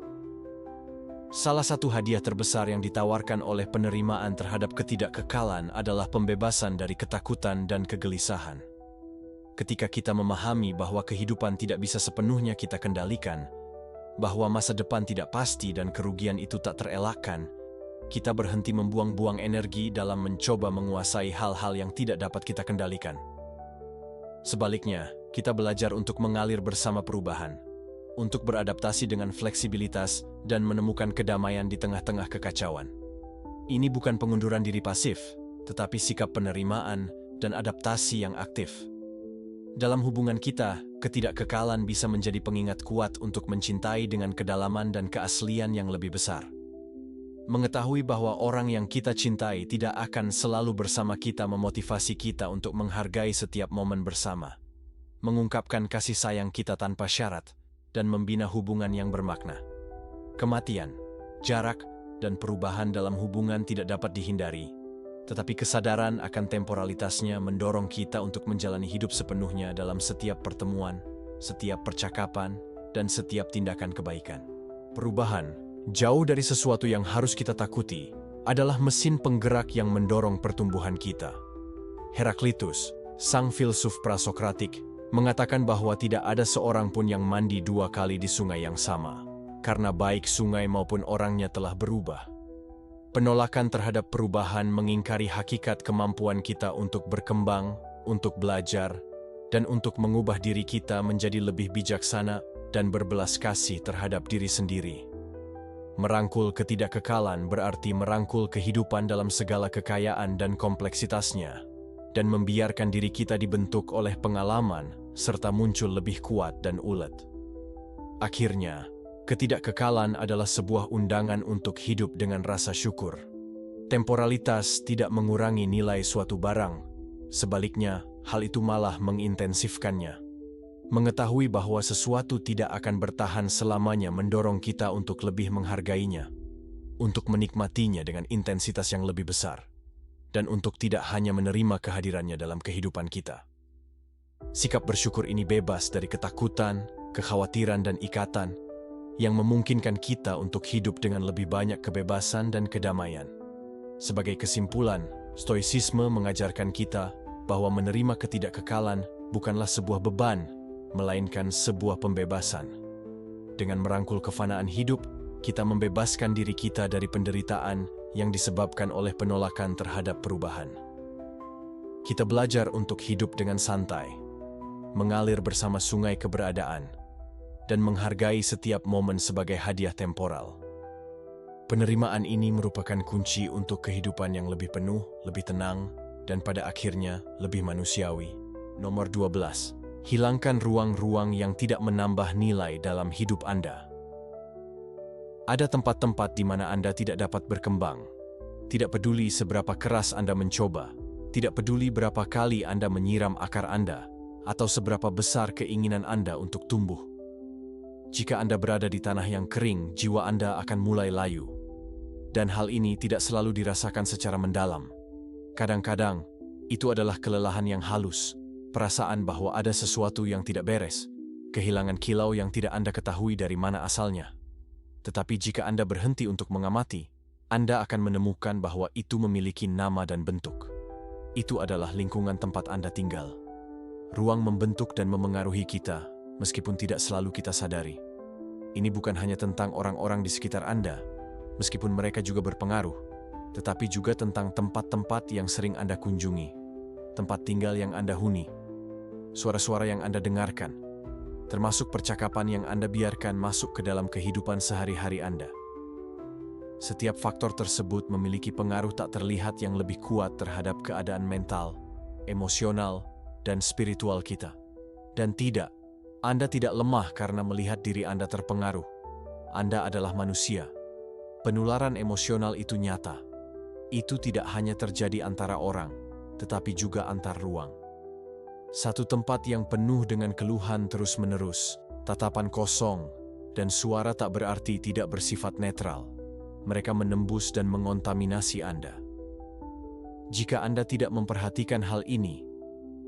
Salah satu hadiah terbesar yang ditawarkan oleh penerimaan terhadap ketidakkekalan adalah pembebasan dari ketakutan dan kegelisahan. Ketika kita memahami bahwa kehidupan tidak bisa sepenuhnya kita kendalikan, bahwa masa depan tidak pasti dan kerugian itu tak terelakkan, kita berhenti membuang-buang energi dalam mencoba menguasai hal-hal yang tidak dapat kita kendalikan. Sebaliknya, kita belajar untuk mengalir bersama perubahan, untuk beradaptasi dengan fleksibilitas dan menemukan kedamaian di tengah-tengah kekacauan. Ini bukan pengunduran diri pasif, tetapi sikap penerimaan dan adaptasi yang aktif. Dalam hubungan kita, ketidakkekalan bisa menjadi pengingat kuat untuk mencintai dengan kedalaman dan keaslian yang lebih besar. Mengetahui bahwa orang yang kita cintai tidak akan selalu bersama kita memotivasi kita untuk menghargai setiap momen bersama, mengungkapkan kasih sayang kita tanpa syarat, dan membina hubungan yang bermakna. Kematian, jarak, dan perubahan dalam hubungan tidak dapat dihindari. Tetapi kesadaran akan temporalitasnya mendorong kita untuk menjalani hidup sepenuhnya dalam setiap pertemuan, setiap percakapan, dan setiap tindakan kebaikan. Perubahan, jauh dari sesuatu yang harus kita takuti, adalah mesin penggerak yang mendorong pertumbuhan kita. Heraklitus, sang filsuf prasokratik, mengatakan bahwa tidak ada seorang pun yang mandi 2 kali di sungai yang sama, karena baik sungai maupun orangnya telah berubah. Penolakan terhadap perubahan mengingkari hakikat kemampuan kita untuk berkembang, untuk belajar, dan untuk mengubah diri kita menjadi lebih bijaksana dan berbelas kasih terhadap diri sendiri. Merangkul ketidakkekalan berarti merangkul kehidupan dalam segala kekayaan dan kompleksitasnya, dan membiarkan diri kita dibentuk oleh pengalaman serta muncul lebih kuat dan ulet. Akhirnya, ketidakkekalan adalah sebuah undangan untuk hidup dengan rasa syukur. Temporalitas tidak mengurangi nilai suatu barang, sebaliknya, hal itu malah mengintensifkannya. Mengetahui bahwa sesuatu tidak akan bertahan selamanya mendorong kita untuk lebih menghargainya, untuk menikmatinya dengan intensitas yang lebih besar. dan untuk tidak hanya menerima kehadirannya dalam kehidupan kita. Sikap bersyukur ini bebas dari ketakutan, kekhawatiran, dan ikatan yang memungkinkan kita untuk hidup dengan lebih banyak kebebasan dan kedamaian. Sebagai kesimpulan, Stoicisme mengajarkan kita bahwa menerima ketidakkekalan bukanlah sebuah beban, melainkan sebuah pembebasan. Dengan merangkul kefanaan hidup, kita membebaskan diri kita dari penderitaan yang disebabkan oleh penolakan terhadap perubahan. Kita belajar untuk hidup dengan santai, mengalir bersama sungai keberadaan, dan menghargai setiap momen sebagai hadiah temporal. Penerimaan ini merupakan kunci untuk kehidupan yang lebih penuh, lebih tenang, dan pada akhirnya lebih manusiawi. Nomor 12. Hilangkan ruang-ruang yang tidak menambah nilai dalam hidup Anda. Ada tempat-tempat di mana Anda tidak dapat berkembang. Tidak peduli seberapa keras Anda mencoba, tidak peduli berapa kali Anda menyiram akar Anda, atau seberapa besar keinginan Anda untuk tumbuh. Jika Anda berada di tanah yang kering, jiwa Anda akan mulai layu. Dan hal ini tidak selalu dirasakan secara mendalam. Kadang-kadang, itu adalah kelelahan yang halus, perasaan bahwa ada sesuatu yang tidak beres, kehilangan kilau yang tidak Anda ketahui dari mana asalnya. Tetapi jika Anda berhenti untuk mengamati, Anda akan menemukan bahwa itu memiliki nama dan bentuk. Itu adalah lingkungan tempat Anda tinggal. Ruang membentuk dan memengaruhi kita, meskipun tidak selalu kita sadari. Ini bukan hanya tentang orang-orang di sekitar Anda, meskipun mereka juga berpengaruh, tetapi juga tentang tempat-tempat yang sering Anda kunjungi, tempat tinggal yang Anda huni, suara-suara yang Anda dengarkan, termasuk percakapan yang Anda biarkan masuk ke dalam kehidupan sehari-hari Anda. Setiap faktor tersebut memiliki pengaruh tak terlihat yang lebih kuat terhadap keadaan mental, emosional, dan spiritual kita. Dan tidak, Anda tidak lemah karena melihat diri Anda terpengaruh. Anda adalah manusia. Penularan emosional itu nyata. Itu tidak hanya terjadi antara orang, tetapi juga antar ruang. Satu tempat yang penuh dengan keluhan terus-menerus, tatapan kosong, dan suara tak berarti tidak bersifat netral. Mereka menembus dan mengontaminasi Anda. Jika Anda tidak memperhatikan hal ini,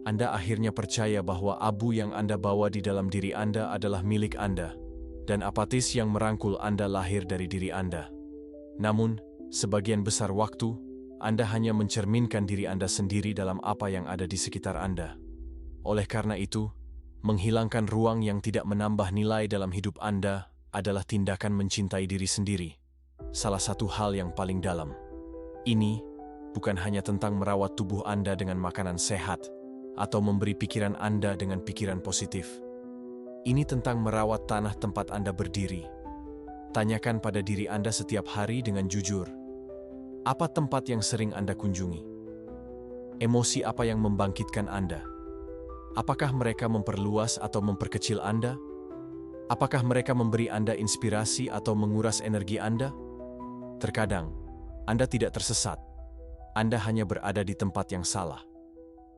Anda akhirnya percaya bahwa abu yang Anda bawa di dalam diri Anda adalah milik Anda, dan apatis yang merangkul Anda lahir dari diri Anda. Namun, sebagian besar waktu, Anda hanya mencerminkan diri Anda sendiri dalam apa yang ada di sekitar Anda. Oleh karena itu, menghilangkan ruang yang tidak menambah nilai dalam hidup Anda adalah tindakan mencintai diri sendiri. Salah satu hal yang paling dalam. Ini bukan hanya tentang merawat tubuh Anda dengan makanan sehat atau memberi pikiran Anda dengan pikiran positif. Ini tentang merawat tanah tempat Anda berdiri. Tanyakan pada diri Anda setiap hari dengan jujur. Apa tempat yang sering Anda kunjungi? Emosi apa yang membangkitkan Anda? Apakah mereka memperluas atau memperkecil Anda? Apakah mereka memberi Anda inspirasi atau menguras energi Anda? Terkadang, Anda tidak tersesat. Anda hanya berada di tempat yang salah.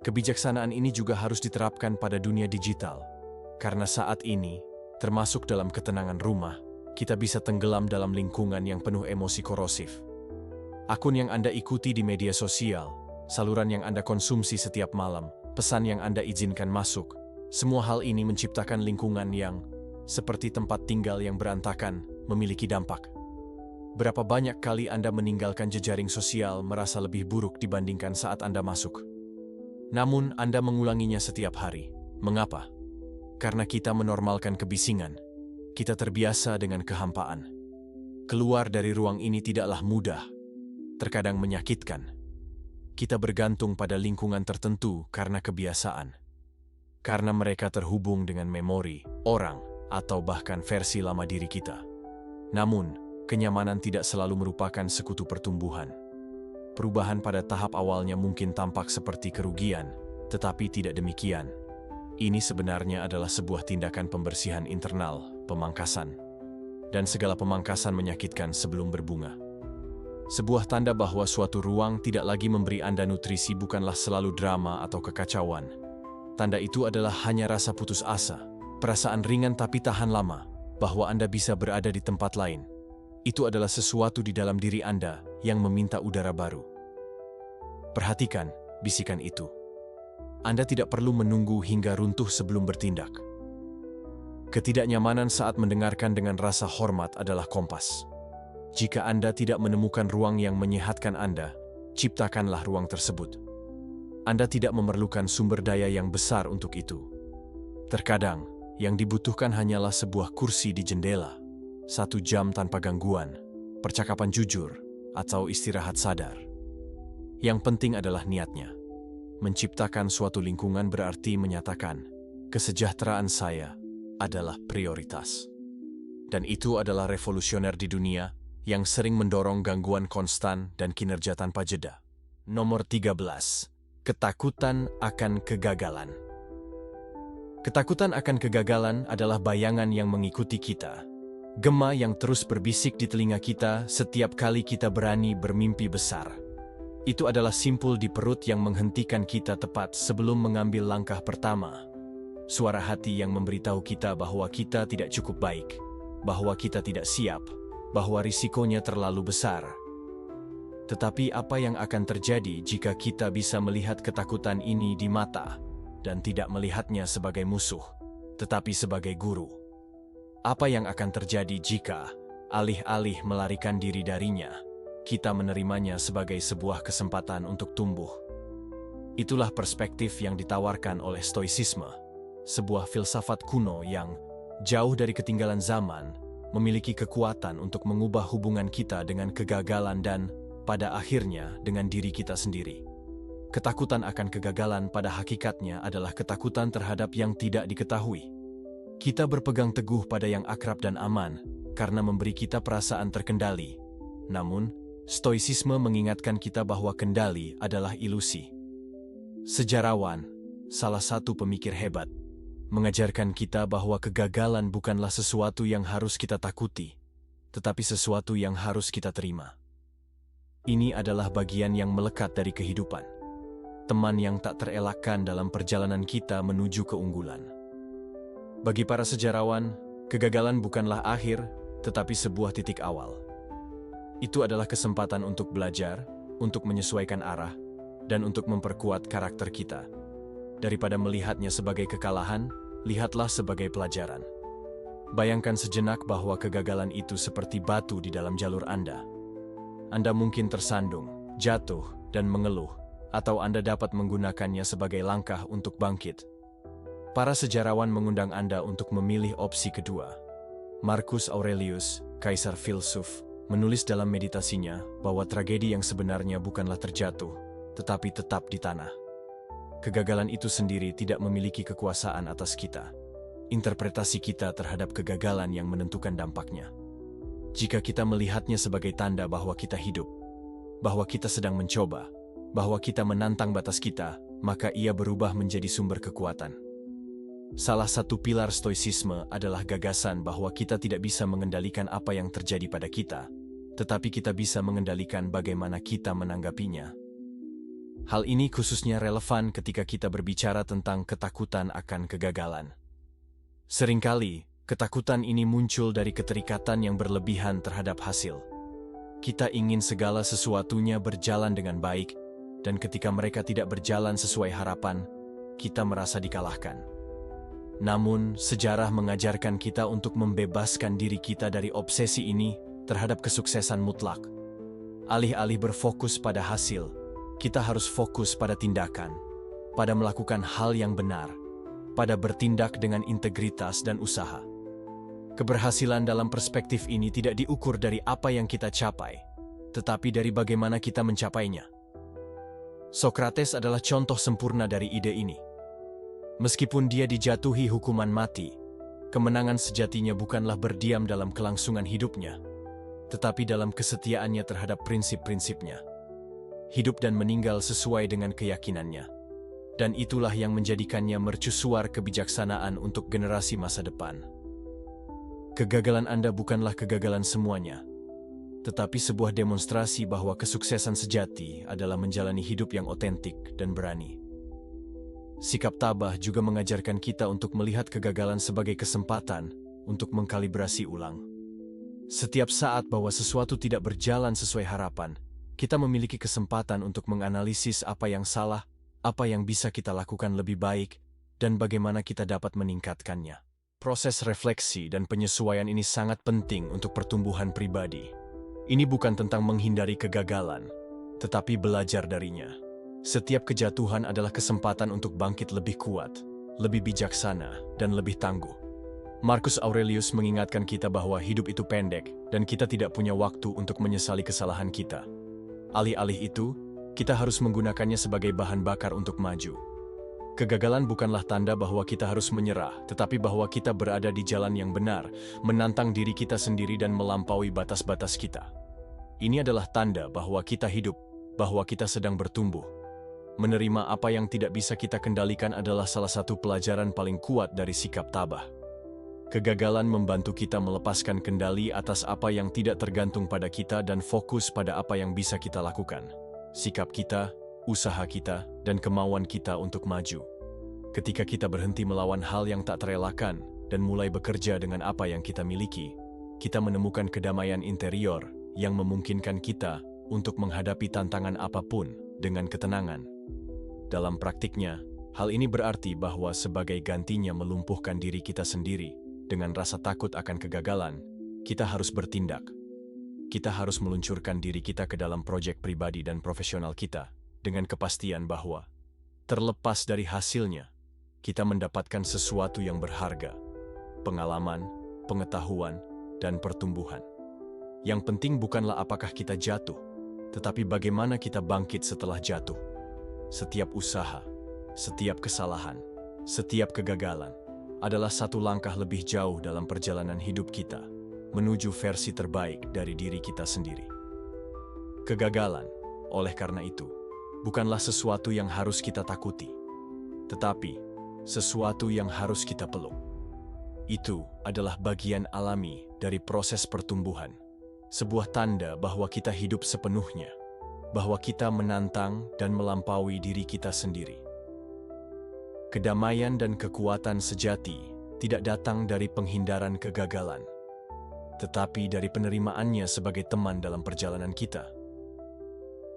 Kebijaksanaan ini juga harus diterapkan pada dunia digital. Karena saat ini, termasuk dalam ketenangan rumah, kita bisa tenggelam dalam lingkungan yang penuh emosi korosif. Akun yang Anda ikuti di media sosial, saluran yang Anda konsumsi setiap malam, pesan yang Anda izinkan masuk, semua hal ini menciptakan lingkungan yang, seperti tempat tinggal yang berantakan, memiliki dampak. Berapa banyak kali Anda meninggalkan jejaring sosial merasa lebih buruk dibandingkan saat Anda masuk? Namun Anda mengulanginya setiap hari. Mengapa? Karena kita menormalkan kebisingan. Kita terbiasa dengan kehampaan. Keluar dari ruang ini tidaklah mudah, terkadang menyakitkan. Kita bergantung pada lingkungan tertentu karena kebiasaan. Karena mereka terhubung dengan memori, orang, atau bahkan versi lama diri kita. Namun, kenyamanan tidak selalu merupakan sekutu pertumbuhan. Perubahan pada tahap awalnya mungkin tampak seperti kerugian, tetapi tidak demikian. Ini sebenarnya adalah sebuah tindakan pembersihan internal, pemangkasan. Dan segala pemangkasan menyakitkan sebelum berbunga. Sebuah tanda bahwa suatu ruang tidak lagi memberi Anda nutrisi bukanlah selalu drama atau kekacauan. Tanda itu adalah hanya rasa putus asa, perasaan ringan tapi tahan lama, bahwa Anda bisa berada di tempat lain. Itu adalah sesuatu di dalam diri Anda yang meminta udara baru. Perhatikan bisikan itu. Anda tidak perlu menunggu hingga runtuh sebelum bertindak. Ketidaknyamanan saat mendengarkan dengan rasa hormat adalah kompas. Jika Anda tidak menemukan ruang yang menyehatkan Anda, ciptakanlah ruang tersebut. Anda tidak memerlukan sumber daya yang besar untuk itu. Terkadang, yang dibutuhkan hanyalah sebuah kursi di jendela, 1 jam tanpa gangguan, percakapan jujur, atau istirahat sadar. Yang penting adalah niatnya. Menciptakan suatu lingkungan berarti menyatakan, kesejahteraan saya adalah prioritas. Dan itu adalah revolusioner di dunia yang sering mendorong gangguan konstan dan kinerja tanpa jeda. Nomor 13. Ketakutan akan kegagalan. Ketakutan akan kegagalan adalah bayangan yang mengikuti kita. Gema yang terus berbisik di telinga kita setiap kali kita berani bermimpi besar. Itu adalah simpul di perut yang menghentikan kita tepat sebelum mengambil langkah pertama. Suara hati yang memberitahu kita bahwa kita tidak cukup baik, bahwa kita tidak siap, bahwa risikonya terlalu besar. Tetapi apa yang akan terjadi jika kita bisa melihat ketakutan ini di mata dan tidak melihatnya sebagai musuh, tetapi sebagai guru? Apa yang akan terjadi jika, alih-alih melarikan diri darinya, kita menerimanya sebagai sebuah kesempatan untuk tumbuh? Itulah perspektif yang ditawarkan oleh Stoicisme, sebuah filsafat kuno yang, jauh dari ketinggalan zaman, memiliki kekuatan untuk mengubah hubungan kita dengan kegagalan dan, pada akhirnya, dengan diri kita sendiri. Ketakutan akan kegagalan pada hakikatnya adalah ketakutan terhadap yang tidak diketahui. Kita berpegang teguh pada yang akrab dan aman, karena memberi kita perasaan terkendali. Namun, Stoicisme mengingatkan kita bahwa kendali adalah ilusi. Sejarawan, salah satu pemikir hebat, mengajarkan kita bahwa kegagalan bukanlah sesuatu yang harus kita takuti, tetapi sesuatu yang harus kita terima. Ini adalah bagian yang melekat dari kehidupan, teman yang tak terelakkan dalam perjalanan kita menuju keunggulan. Bagi para sejarawan, kegagalan bukanlah akhir, tetapi sebuah titik awal. Itu adalah kesempatan untuk belajar, untuk menyesuaikan arah, dan untuk memperkuat karakter kita. Daripada melihatnya sebagai kekalahan, lihatlah sebagai pelajaran. Bayangkan sejenak bahwa kegagalan itu seperti batu di dalam jalur Anda. Anda mungkin tersandung, jatuh, dan mengeluh, atau Anda dapat menggunakannya sebagai langkah untuk bangkit. Para sejarawan mengundang Anda untuk memilih opsi kedua. Marcus Aurelius, kaisar filsuf, menulis dalam meditasinya bahwa tragedi yang sebenarnya bukanlah terjatuh, tetapi tetap di tanah. Kegagalan itu sendiri tidak memiliki kekuasaan atas kita. Interpretasi kita terhadap kegagalan yang menentukan dampaknya. Jika kita melihatnya sebagai tanda bahwa kita hidup, bahwa kita sedang mencoba, bahwa kita menantang batas kita, maka ia berubah menjadi sumber kekuatan. Salah satu pilar Stoicisme adalah gagasan bahwa kita tidak bisa mengendalikan apa yang terjadi pada kita, tetapi kita bisa mengendalikan bagaimana kita menanggapinya. Hal ini khususnya relevan ketika kita berbicara tentang ketakutan akan kegagalan. Seringkali, ketakutan ini muncul dari keterikatan yang berlebihan terhadap hasil. Kita ingin segala sesuatunya berjalan dengan baik, dan ketika mereka tidak berjalan sesuai harapan, kita merasa dikalahkan. Namun, sejarah mengajarkan kita untuk membebaskan diri kita dari obsesi ini terhadap kesuksesan mutlak. Alih-alih berfokus pada hasil, kita harus fokus pada tindakan, pada melakukan hal yang benar, pada bertindak dengan integritas dan usaha. Keberhasilan dalam perspektif ini tidak diukur dari apa yang kita capai, tetapi dari bagaimana kita mencapainya. Sokrates adalah contoh sempurna dari ide ini. Meskipun dia dijatuhi hukuman mati, kemenangan sejatinya bukanlah berdiam dalam kelangsungan hidupnya, tetapi dalam kesetiaannya terhadap prinsip-prinsipnya. Hidup dan meninggal sesuai dengan keyakinannya. Dan itulah yang menjadikannya mercusuar kebijaksanaan untuk generasi masa depan. Kegagalan Anda bukanlah kegagalan semuanya, tetapi sebuah demonstrasi bahwa kesuksesan sejati adalah menjalani hidup yang otentik dan berani. Sikap tabah juga mengajarkan kita untuk melihat kegagalan sebagai kesempatan untuk mengkalibrasi ulang. Setiap saat bahwa sesuatu tidak berjalan sesuai harapan, kita memiliki kesempatan untuk menganalisis apa yang salah, apa yang bisa kita lakukan lebih baik, dan bagaimana kita dapat meningkatkannya. Proses refleksi dan penyesuaian ini sangat penting untuk pertumbuhan pribadi. Ini bukan tentang menghindari kegagalan, tetapi belajar darinya. Setiap kejatuhan adalah kesempatan untuk bangkit lebih kuat, lebih bijaksana, dan lebih tangguh. Marcus Aurelius mengingatkan kita bahwa hidup itu pendek dan kita tidak punya waktu untuk menyesali kesalahan kita. Alih-alih itu, kita harus menggunakannya sebagai bahan bakar untuk maju. Kegagalan bukanlah tanda bahwa kita harus menyerah, tetapi bahwa kita berada di jalan yang benar, menantang diri kita sendiri dan melampaui batas-batas kita. Ini adalah tanda bahwa kita hidup, bahwa kita sedang bertumbuh. Menerima apa yang tidak bisa kita kendalikan adalah salah satu pelajaran paling kuat dari sikap tabah. Kegagalan membantu kita melepaskan kendali atas apa yang tidak tergantung pada kita dan fokus pada apa yang bisa kita lakukan. Sikap kita, usaha kita, dan kemauan kita untuk maju. Ketika kita berhenti melawan hal yang tak terelakkan dan mulai bekerja dengan apa yang kita miliki, kita menemukan kedamaian interior yang memungkinkan kita untuk menghadapi tantangan apapun dengan ketenangan. Dalam praktiknya, hal ini berarti bahwa sebagai gantinya melumpuhkan diri kita sendiri dengan rasa takut akan kegagalan, kita harus bertindak. Kita harus meluncurkan diri kita ke dalam proyek pribadi dan profesional kita dengan kepastian bahwa, terlepas dari hasilnya, kita mendapatkan sesuatu yang berharga, pengalaman, pengetahuan, dan pertumbuhan. Yang penting bukanlah apakah kita jatuh, tetapi bagaimana kita bangkit setelah jatuh. Setiap usaha, setiap kesalahan, setiap kegagalan adalah satu langkah lebih jauh dalam perjalanan hidup kita menuju versi terbaik dari diri kita sendiri. Kegagalan, oleh karena itu, bukanlah sesuatu yang harus kita takuti, tetapi sesuatu yang harus kita peluk. Itu adalah bagian alami dari proses pertumbuhan, sebuah tanda bahwa kita hidup sepenuhnya, bahwa kita menantang dan melampaui diri kita sendiri. Kedamaian dan kekuatan sejati tidak datang dari penghindaran kegagalan, tetapi dari penerimaannya sebagai teman dalam perjalanan kita.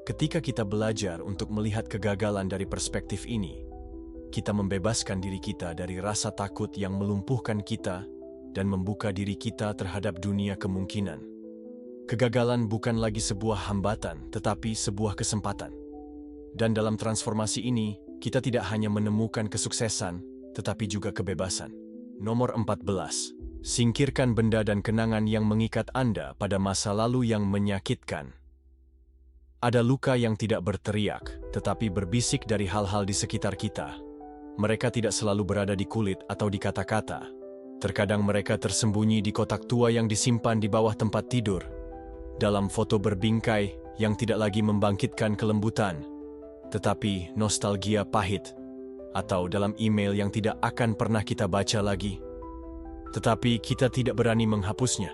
Ketika kita belajar untuk melihat kegagalan dari perspektif ini, kita membebaskan diri kita dari rasa takut yang melumpuhkan kita dan membuka diri kita terhadap dunia kemungkinan. Kegagalan bukan lagi sebuah hambatan, tetapi sebuah kesempatan. Dan dalam transformasi ini, kita tidak hanya menemukan kesuksesan, tetapi juga kebebasan. Nomor 14. Singkirkan benda dan kenangan yang mengikat Anda pada masa lalu yang menyakitkan. Ada luka yang tidak berteriak, tetapi berbisik dari hal-hal di sekitar kita. Mereka tidak selalu berada di kulit atau di kata-kata. Terkadang mereka tersembunyi di kotak tua yang disimpan di bawah tempat tidur, dalam foto berbingkai yang tidak lagi membangkitkan kelembutan, tetapi nostalgia pahit, atau dalam email yang tidak akan pernah kita baca lagi. Tetapi kita tidak berani menghapusnya.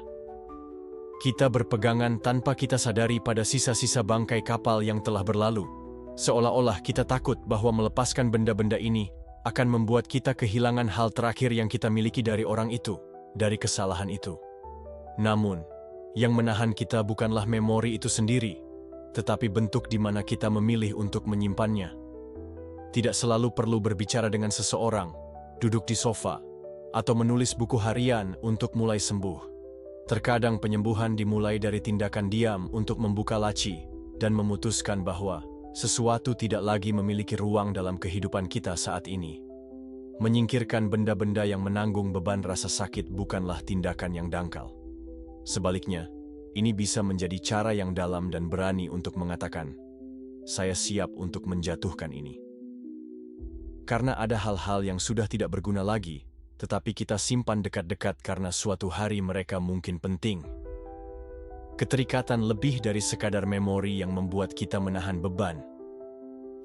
Kita berpegangan tanpa kita sadari pada sisa-sisa bangkai kapal yang telah berlalu, seolah-olah kita takut bahwa melepaskan benda-benda ini akan membuat kita kehilangan hal terakhir yang kita miliki dari orang itu, dari kesalahan itu. Namun, yang menahan kita bukanlah memori itu sendiri, tetapi bentuk di mana kita memilih untuk menyimpannya. Tidak selalu perlu berbicara dengan seseorang, duduk di sofa, atau menulis buku harian untuk mulai sembuh. Terkadang penyembuhan dimulai dari tindakan diam untuk membuka laci dan memutuskan bahwa sesuatu tidak lagi memiliki ruang dalam kehidupan kita saat ini. Menyingkirkan benda-benda yang menanggung beban rasa sakit bukanlah tindakan yang dangkal. Sebaliknya, ini bisa menjadi cara yang dalam dan berani untuk mengatakan, "Saya siap untuk menjatuhkan ini." Karena ada hal-hal yang sudah tidak berguna lagi, tetapi kita simpan dekat-dekat karena suatu hari mereka mungkin penting. Keterikatan lebih dari sekadar memori yang membuat kita menahan beban.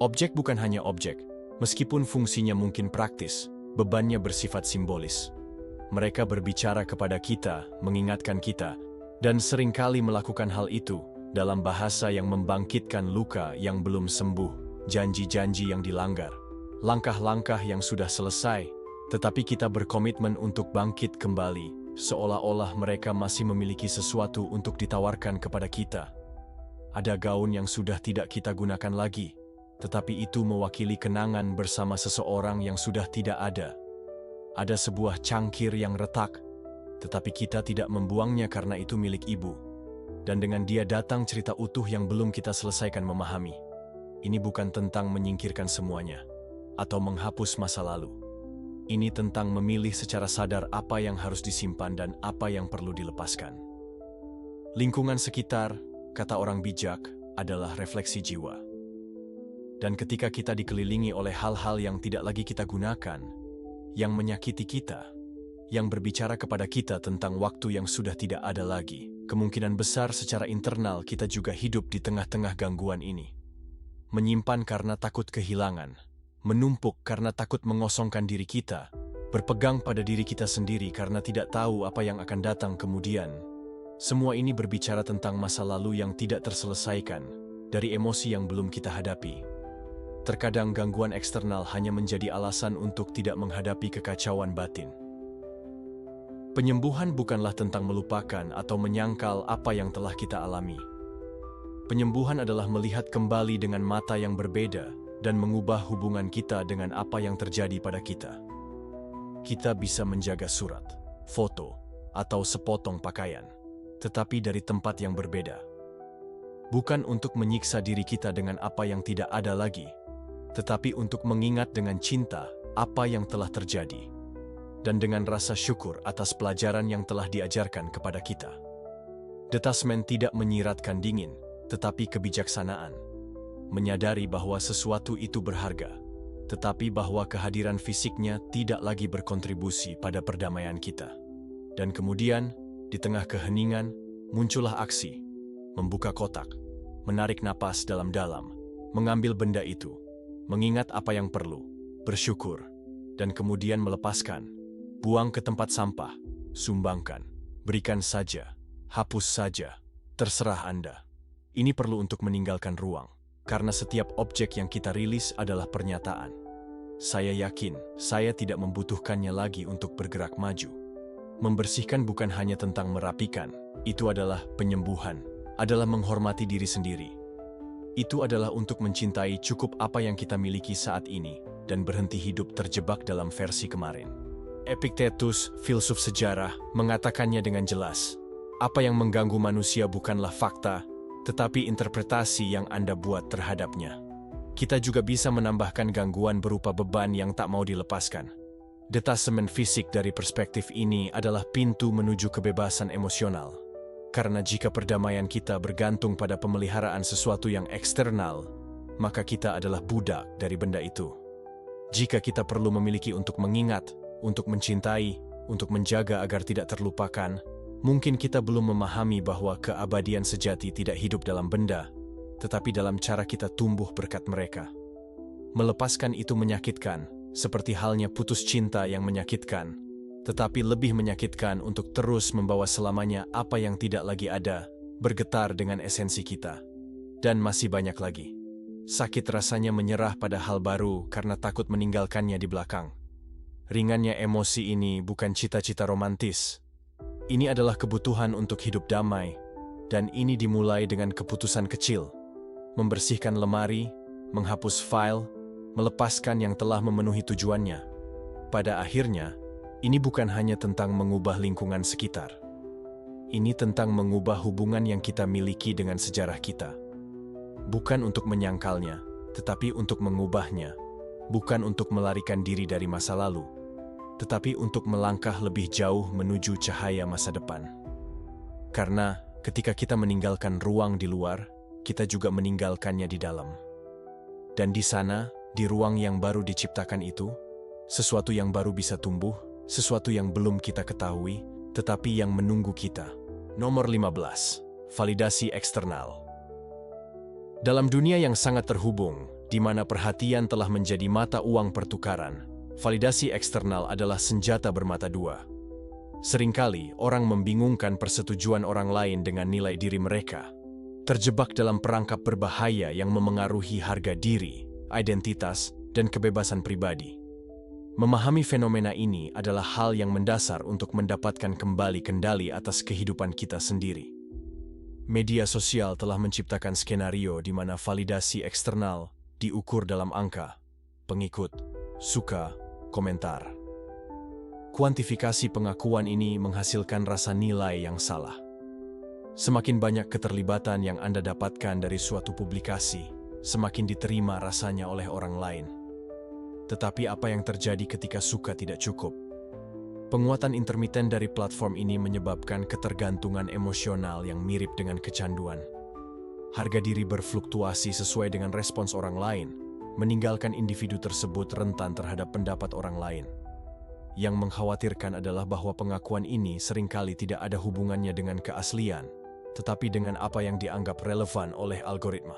Objek bukan hanya objek, meskipun fungsinya mungkin praktis, bebannya bersifat simbolis. Mereka berbicara kepada kita, mengingatkan kita, dan seringkali melakukan hal itu dalam bahasa yang membangkitkan luka yang belum sembuh, janji-janji yang dilanggar, langkah-langkah yang sudah selesai, tetapi kita berkomitmen untuk bangkit kembali, seolah-olah mereka masih memiliki sesuatu untuk ditawarkan kepada kita. Ada gaun yang sudah tidak kita gunakan lagi, tetapi itu mewakili kenangan bersama seseorang yang sudah tidak ada. Ada sebuah cangkir yang retak, tetapi kita tidak membuangnya karena itu milik ibu. Dan dengan dia datang cerita utuh yang belum kita selesaikan memahami. Ini bukan tentang menyingkirkan semuanya, atau menghapus masa lalu. Ini tentang memilih secara sadar apa yang harus disimpan dan apa yang perlu dilepaskan. Lingkungan sekitar, kata orang bijak, adalah refleksi jiwa. Dan ketika kita dikelilingi oleh hal-hal yang tidak lagi kita gunakan, yang menyakiti kita, yang berbicara kepada kita tentang waktu yang sudah tidak ada lagi, kemungkinan besar secara internal kita juga hidup di tengah-tengah gangguan ini. Menyimpan karena takut kehilangan, menumpuk karena takut mengosongkan diri kita, berpegang pada diri kita sendiri karena tidak tahu apa yang akan datang kemudian. Semua ini berbicara tentang masa lalu yang tidak terselesaikan, dari emosi yang belum kita hadapi. Terkadang gangguan eksternal hanya menjadi alasan untuk tidak menghadapi kekacauan batin. Penyembuhan bukanlah tentang melupakan atau menyangkal apa yang telah kita alami. Penyembuhan adalah melihat kembali dengan mata yang berbeda dan mengubah hubungan kita dengan apa yang terjadi pada kita. Kita bisa menjaga surat, foto, atau sepotong pakaian, tetapi dari tempat yang berbeda. Bukan untuk menyiksa diri kita dengan apa yang tidak ada lagi, tetapi untuk mengingat dengan cinta apa yang telah terjadi, dan dengan rasa syukur atas pelajaran yang telah diajarkan kepada kita. Detasmen tidak menyiratkan dingin, tetapi kebijaksanaan. Menyadari bahwa sesuatu itu berharga, tetapi bahwa kehadiran fisiknya tidak lagi berkontribusi pada perdamaian kita. Dan kemudian, di tengah keheningan, muncullah aksi, membuka kotak, menarik napas dalam-dalam, mengambil benda itu, mengingat apa yang perlu, bersyukur, dan kemudian melepaskan. Buang ke tempat sampah, sumbangkan, berikan saja, hapus saja, terserah Anda. Ini perlu untuk meninggalkan ruang, karena setiap objek yang kita rilis adalah pernyataan. Saya yakin, saya tidak membutuhkannya lagi untuk bergerak maju. Membersihkan bukan hanya tentang merapikan, itu adalah penyembuhan, adalah menghormati diri sendiri. Itu adalah untuk mencintai cukup apa yang kita miliki saat ini, dan berhenti hidup terjebak dalam versi kemarin. Epictetus, filsuf sejarah, mengatakannya dengan jelas. Apa yang mengganggu manusia bukanlah fakta, tetapi interpretasi yang Anda buat terhadapnya. Kita juga bisa menambahkan gangguan berupa beban yang tak mau dilepaskan. Detasemen fisik dari perspektif ini adalah pintu menuju kebebasan emosional. Karena jika perdamaian kita bergantung pada pemeliharaan sesuatu yang eksternal, maka kita adalah budak dari benda itu. Jika kita perlu memiliki untuk mengingat, untuk mencintai, untuk menjaga agar tidak terlupakan, mungkin kita belum memahami bahwa keabadian sejati tidak hidup dalam benda, tetapi dalam cara kita tumbuh berkat mereka. Melepaskan itu menyakitkan, seperti halnya putus cinta yang menyakitkan, tetapi lebih menyakitkan untuk terus membawa selamanya apa yang tidak lagi ada, bergetar dengan esensi kita. Dan masih banyak lagi. Sakit rasanya menyerah pada hal baru karena takut meninggalkannya di belakang. Ringannya emosi ini bukan cita-cita romantis. Ini adalah kebutuhan untuk hidup damai, dan ini dimulai dengan keputusan kecil. Membersihkan lemari, menghapus file, melepaskan yang telah memenuhi tujuannya. Pada akhirnya, ini bukan hanya tentang mengubah lingkungan sekitar. Ini tentang mengubah hubungan yang kita miliki dengan sejarah kita. Bukan untuk menyangkalnya, tetapi untuk mengubahnya. Bukan untuk melarikan diri dari masa lalu, tetapi untuk melangkah lebih jauh menuju cahaya masa depan. Karena ketika kita meninggalkan ruang di luar, kita juga meninggalkannya di dalam. Dan di sana, di ruang yang baru diciptakan itu, sesuatu yang baru bisa tumbuh, sesuatu yang belum kita ketahui, tetapi yang menunggu kita. Nomor 15. Validasi eksternal. Dalam dunia yang sangat terhubung, di mana perhatian telah menjadi mata uang pertukaran, validasi eksternal adalah senjata bermata dua. Seringkali orang membingungkan persetujuan orang lain dengan nilai diri mereka, terjebak dalam perangkap berbahaya yang memengaruhi harga diri, identitas, dan kebebasan pribadi. Memahami fenomena ini adalah hal yang mendasar untuk mendapatkan kembali kendali atas kehidupan kita sendiri. Media sosial telah menciptakan skenario di mana validasi eksternal diukur dalam angka, pengikut, suka, komentar. Kuantifikasi pengakuan ini menghasilkan rasa nilai yang salah. Semakin banyak keterlibatan yang Anda dapatkan dari suatu publikasi, semakin diterima rasanya oleh orang lain. Tetapi apa yang terjadi ketika suka tidak cukup? Penguatan intermiten dari platform ini menyebabkan ketergantungan emosional yang mirip dengan kecanduan. Harga diri berfluktuasi sesuai dengan respons orang lain, meninggalkan individu tersebut rentan terhadap pendapat orang lain. Yang mengkhawatirkan adalah bahwa pengakuan ini seringkali tidak ada hubungannya dengan keaslian, tetapi dengan apa yang dianggap relevan oleh algoritma.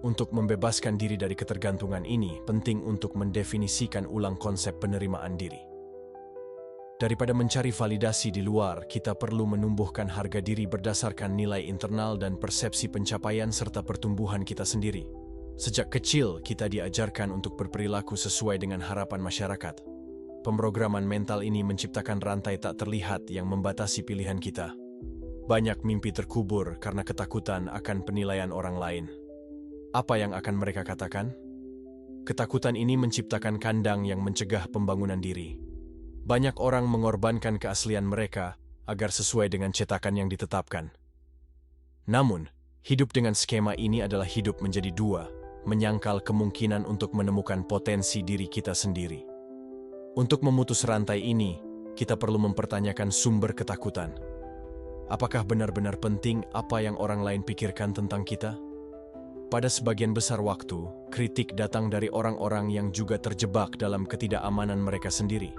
Untuk membebaskan diri dari ketergantungan ini, penting untuk mendefinisikan ulang konsep penerimaan diri. Daripada mencari validasi di luar, kita perlu menumbuhkan harga diri berdasarkan nilai internal dan persepsi pencapaian serta pertumbuhan kita sendiri. Sejak kecil, kita diajarkan untuk berperilaku sesuai dengan harapan masyarakat. Pemrograman mental ini menciptakan rantai tak terlihat yang membatasi pilihan kita. Banyak mimpi terkubur karena ketakutan akan penilaian orang lain. Apa yang akan mereka katakan? Ketakutan ini menciptakan kandang yang mencegah pembangunan diri. Banyak orang mengorbankan keaslian mereka agar sesuai dengan cetakan yang ditetapkan. Namun, hidup dengan skema ini adalah hidup menjadi dua, menyangkal kemungkinan untuk menemukan potensi diri kita sendiri. Untuk memutus rantai ini, kita perlu mempertanyakan sumber ketakutan. Apakah benar-benar penting apa yang orang lain pikirkan tentang kita? Pada sebagian besar waktu, kritik datang dari orang-orang yang juga terjebak dalam ketidakamanan mereka sendiri.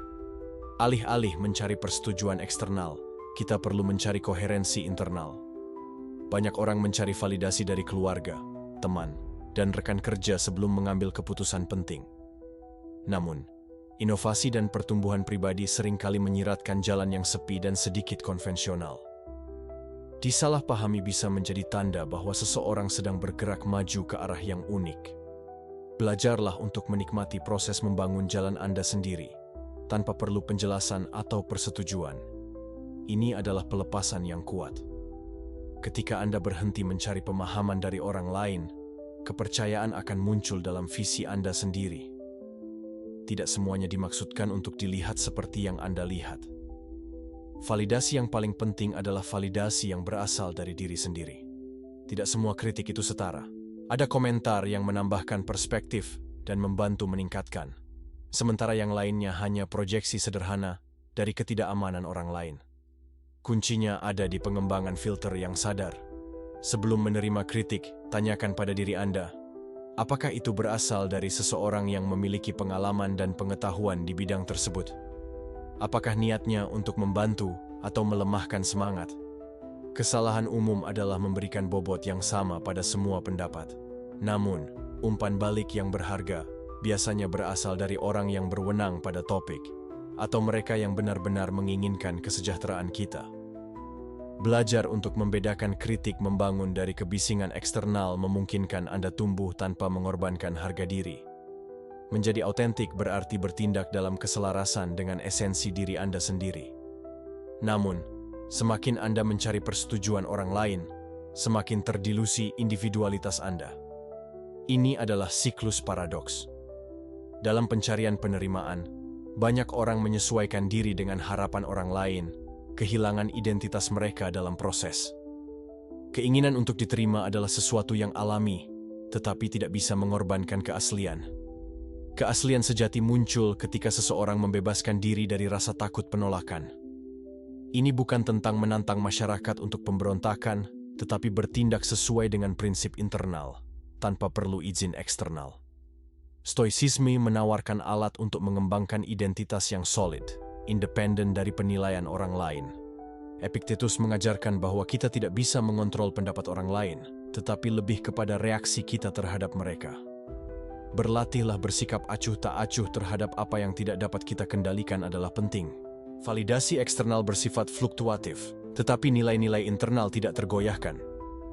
Alih-alih mencari persetujuan eksternal, kita perlu mencari koherensi internal. Banyak orang mencari validasi dari keluarga, teman, dan rekan kerja sebelum mengambil keputusan penting. Namun, inovasi dan pertumbuhan pribadi seringkali menyiratkan jalan yang sepi dan sedikit konvensional. Disalahpahami bisa menjadi tanda bahwa seseorang sedang bergerak maju ke arah yang unik. Belajarlah untuk menikmati proses membangun jalan Anda sendiri, tanpa perlu penjelasan atau persetujuan. Ini adalah pelepasan yang kuat. Ketika Anda berhenti mencari pemahaman dari orang lain, kepercayaan akan muncul dalam visi Anda sendiri. Tidak semuanya dimaksudkan untuk dilihat seperti yang Anda lihat. Validasi yang paling penting adalah validasi yang berasal dari diri sendiri. Tidak semua kritik itu setara. Ada komentar yang menambahkan perspektif dan membantu meningkatkan, sementara yang lainnya hanya proyeksi sederhana dari ketidakamanan orang lain. Kuncinya ada di pengembangan filter yang sadar. Sebelum menerima kritik, tanyakan pada diri Anda, apakah itu berasal dari seseorang yang memiliki pengalaman dan pengetahuan di bidang tersebut? Apakah niatnya untuk membantu atau melemahkan semangat? Kesalahan umum adalah memberikan bobot yang sama pada semua pendapat. Namun, umpan balik yang berharga biasanya berasal dari orang yang berwenang pada topik, atau mereka yang benar-benar menginginkan kesejahteraan kita. Belajar untuk membedakan kritik membangun dari kebisingan eksternal memungkinkan Anda tumbuh tanpa mengorbankan harga diri. Menjadi autentik berarti bertindak dalam keselarasan dengan esensi diri Anda sendiri. Namun, semakin Anda mencari persetujuan orang lain, semakin terdilusi individualitas Anda. Ini adalah siklus paradoks. Dalam pencarian penerimaan, banyak orang menyesuaikan diri dengan harapan orang lain, kehilangan identitas mereka dalam proses. Keinginan untuk diterima adalah sesuatu yang alami, tetapi tidak bisa mengorbankan keaslian. Keaslian sejati muncul ketika seseorang membebaskan diri dari rasa takut penolakan. Ini bukan tentang menantang masyarakat untuk pemberontakan, tetapi bertindak sesuai dengan prinsip internal, tanpa perlu izin eksternal. Stoicisme menawarkan alat untuk mengembangkan identitas yang solid, independen dari penilaian orang lain. Epictetus mengajarkan bahwa kita tidak bisa mengontrol pendapat orang lain, tetapi lebih kepada reaksi kita terhadap mereka. Berlatihlah bersikap acuh tak acuh terhadap apa yang tidak dapat kita kendalikan adalah penting. Validasi eksternal bersifat fluktuatif, tetapi nilai-nilai internal tidak tergoyahkan.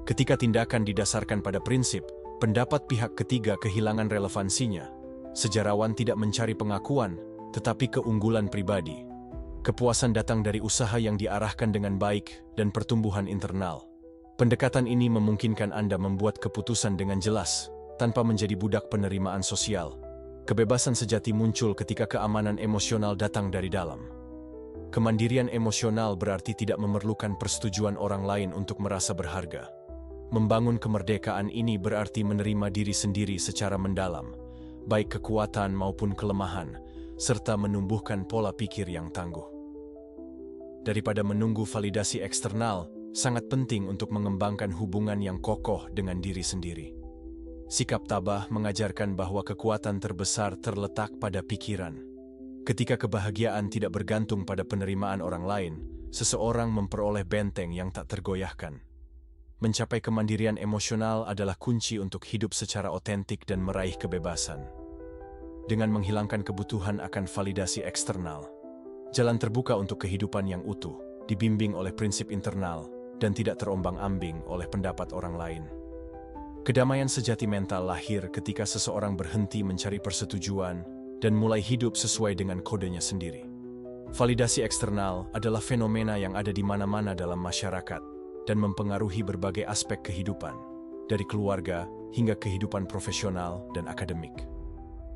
Ketika tindakan didasarkan pada prinsip, pendapat pihak ketiga kehilangan relevansinya. Sejarawan tidak mencari pengakuan, tetapi keunggulan pribadi. Kepuasan datang dari usaha yang diarahkan dengan baik dan pertumbuhan internal. Pendekatan ini memungkinkan Anda membuat keputusan dengan jelas, tanpa menjadi budak penerimaan sosial. Kebebasan sejati muncul ketika keamanan emosional datang dari dalam. Kemandirian emosional berarti tidak memerlukan persetujuan orang lain untuk merasa berharga. Membangun kemerdekaan ini berarti menerima diri sendiri secara mendalam, baik kekuatan maupun kelemahan, serta menumbuhkan pola pikir yang tangguh. Daripada menunggu validasi eksternal, sangat penting untuk mengembangkan hubungan yang kokoh dengan diri sendiri. Sikap tabah mengajarkan bahwa kekuatan terbesar terletak pada pikiran. Ketika kebahagiaan tidak bergantung pada penerimaan orang lain, seseorang memperoleh benteng yang tak tergoyahkan. Mencapai kemandirian emosional adalah kunci untuk hidup secara otentik dan meraih kebebasan. Dengan menghilangkan kebutuhan akan validasi eksternal, jalan terbuka untuk kehidupan yang utuh, dibimbing oleh prinsip internal, dan tidak terombang-ambing oleh pendapat orang lain. Kedamaian sejati mental lahir ketika seseorang berhenti mencari persetujuan dan mulai hidup sesuai dengan kodenya sendiri. Validasi eksternal adalah fenomena yang ada di mana-mana dalam masyarakat dan mempengaruhi berbagai aspek kehidupan, dari keluarga hingga kehidupan profesional dan akademik.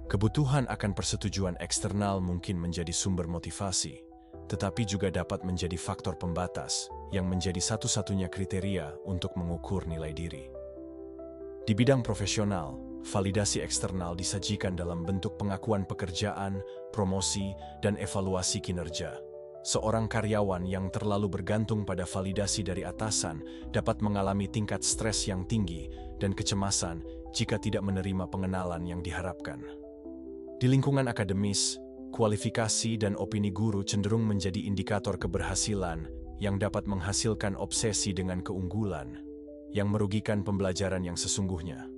Kebutuhan akan persetujuan eksternal mungkin menjadi sumber motivasi, tetapi juga dapat menjadi faktor pembatas yang menjadi satu-satunya kriteria untuk mengukur nilai diri. Di bidang profesional, validasi eksternal disajikan dalam bentuk pengakuan pekerjaan, promosi, dan evaluasi kinerja. Seorang karyawan yang terlalu bergantung pada validasi dari atasan dapat mengalami tingkat stres yang tinggi dan kecemasan jika tidak menerima pengenalan yang diharapkan. Di lingkungan akademis, kualifikasi dan opini guru cenderung menjadi indikator keberhasilan yang dapat menghasilkan obsesi dengan keunggulan, yang merugikan pembelajaran yang sesungguhnya.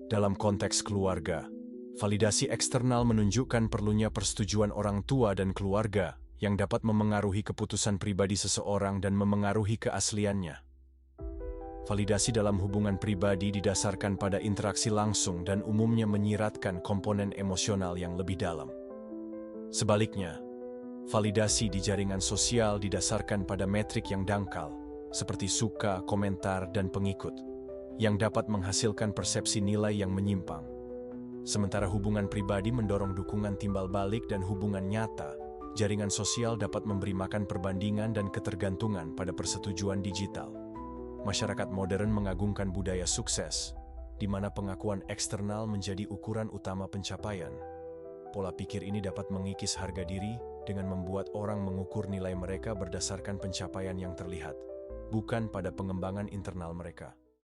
Dalam konteks keluarga, validasi eksternal menunjukkan perlunya persetujuan orang tua dan keluarga yang dapat memengaruhi keputusan pribadi seseorang dan memengaruhi keasliannya. Validasi dalam hubungan pribadi didasarkan pada interaksi langsung dan umumnya menyiratkan komponen emosional yang lebih dalam. Sebaliknya, validasi di jaringan sosial didasarkan pada metrik yang dangkal, seperti suka, komentar, dan pengikut, yang dapat menghasilkan persepsi nilai yang menyimpang. Sementara hubungan pribadi mendorong dukungan timbal balik dan hubungan nyata, jaringan sosial dapat memberi makan perbandingan dan ketergantungan pada persetujuan digital. Masyarakat modern mengagungkan budaya sukses, di mana pengakuan eksternal menjadi ukuran utama pencapaian. Pola pikir ini dapat mengikis harga diri dengan membuat orang mengukur nilai mereka berdasarkan pencapaian yang terlihat, bukan pada pengembangan internal mereka.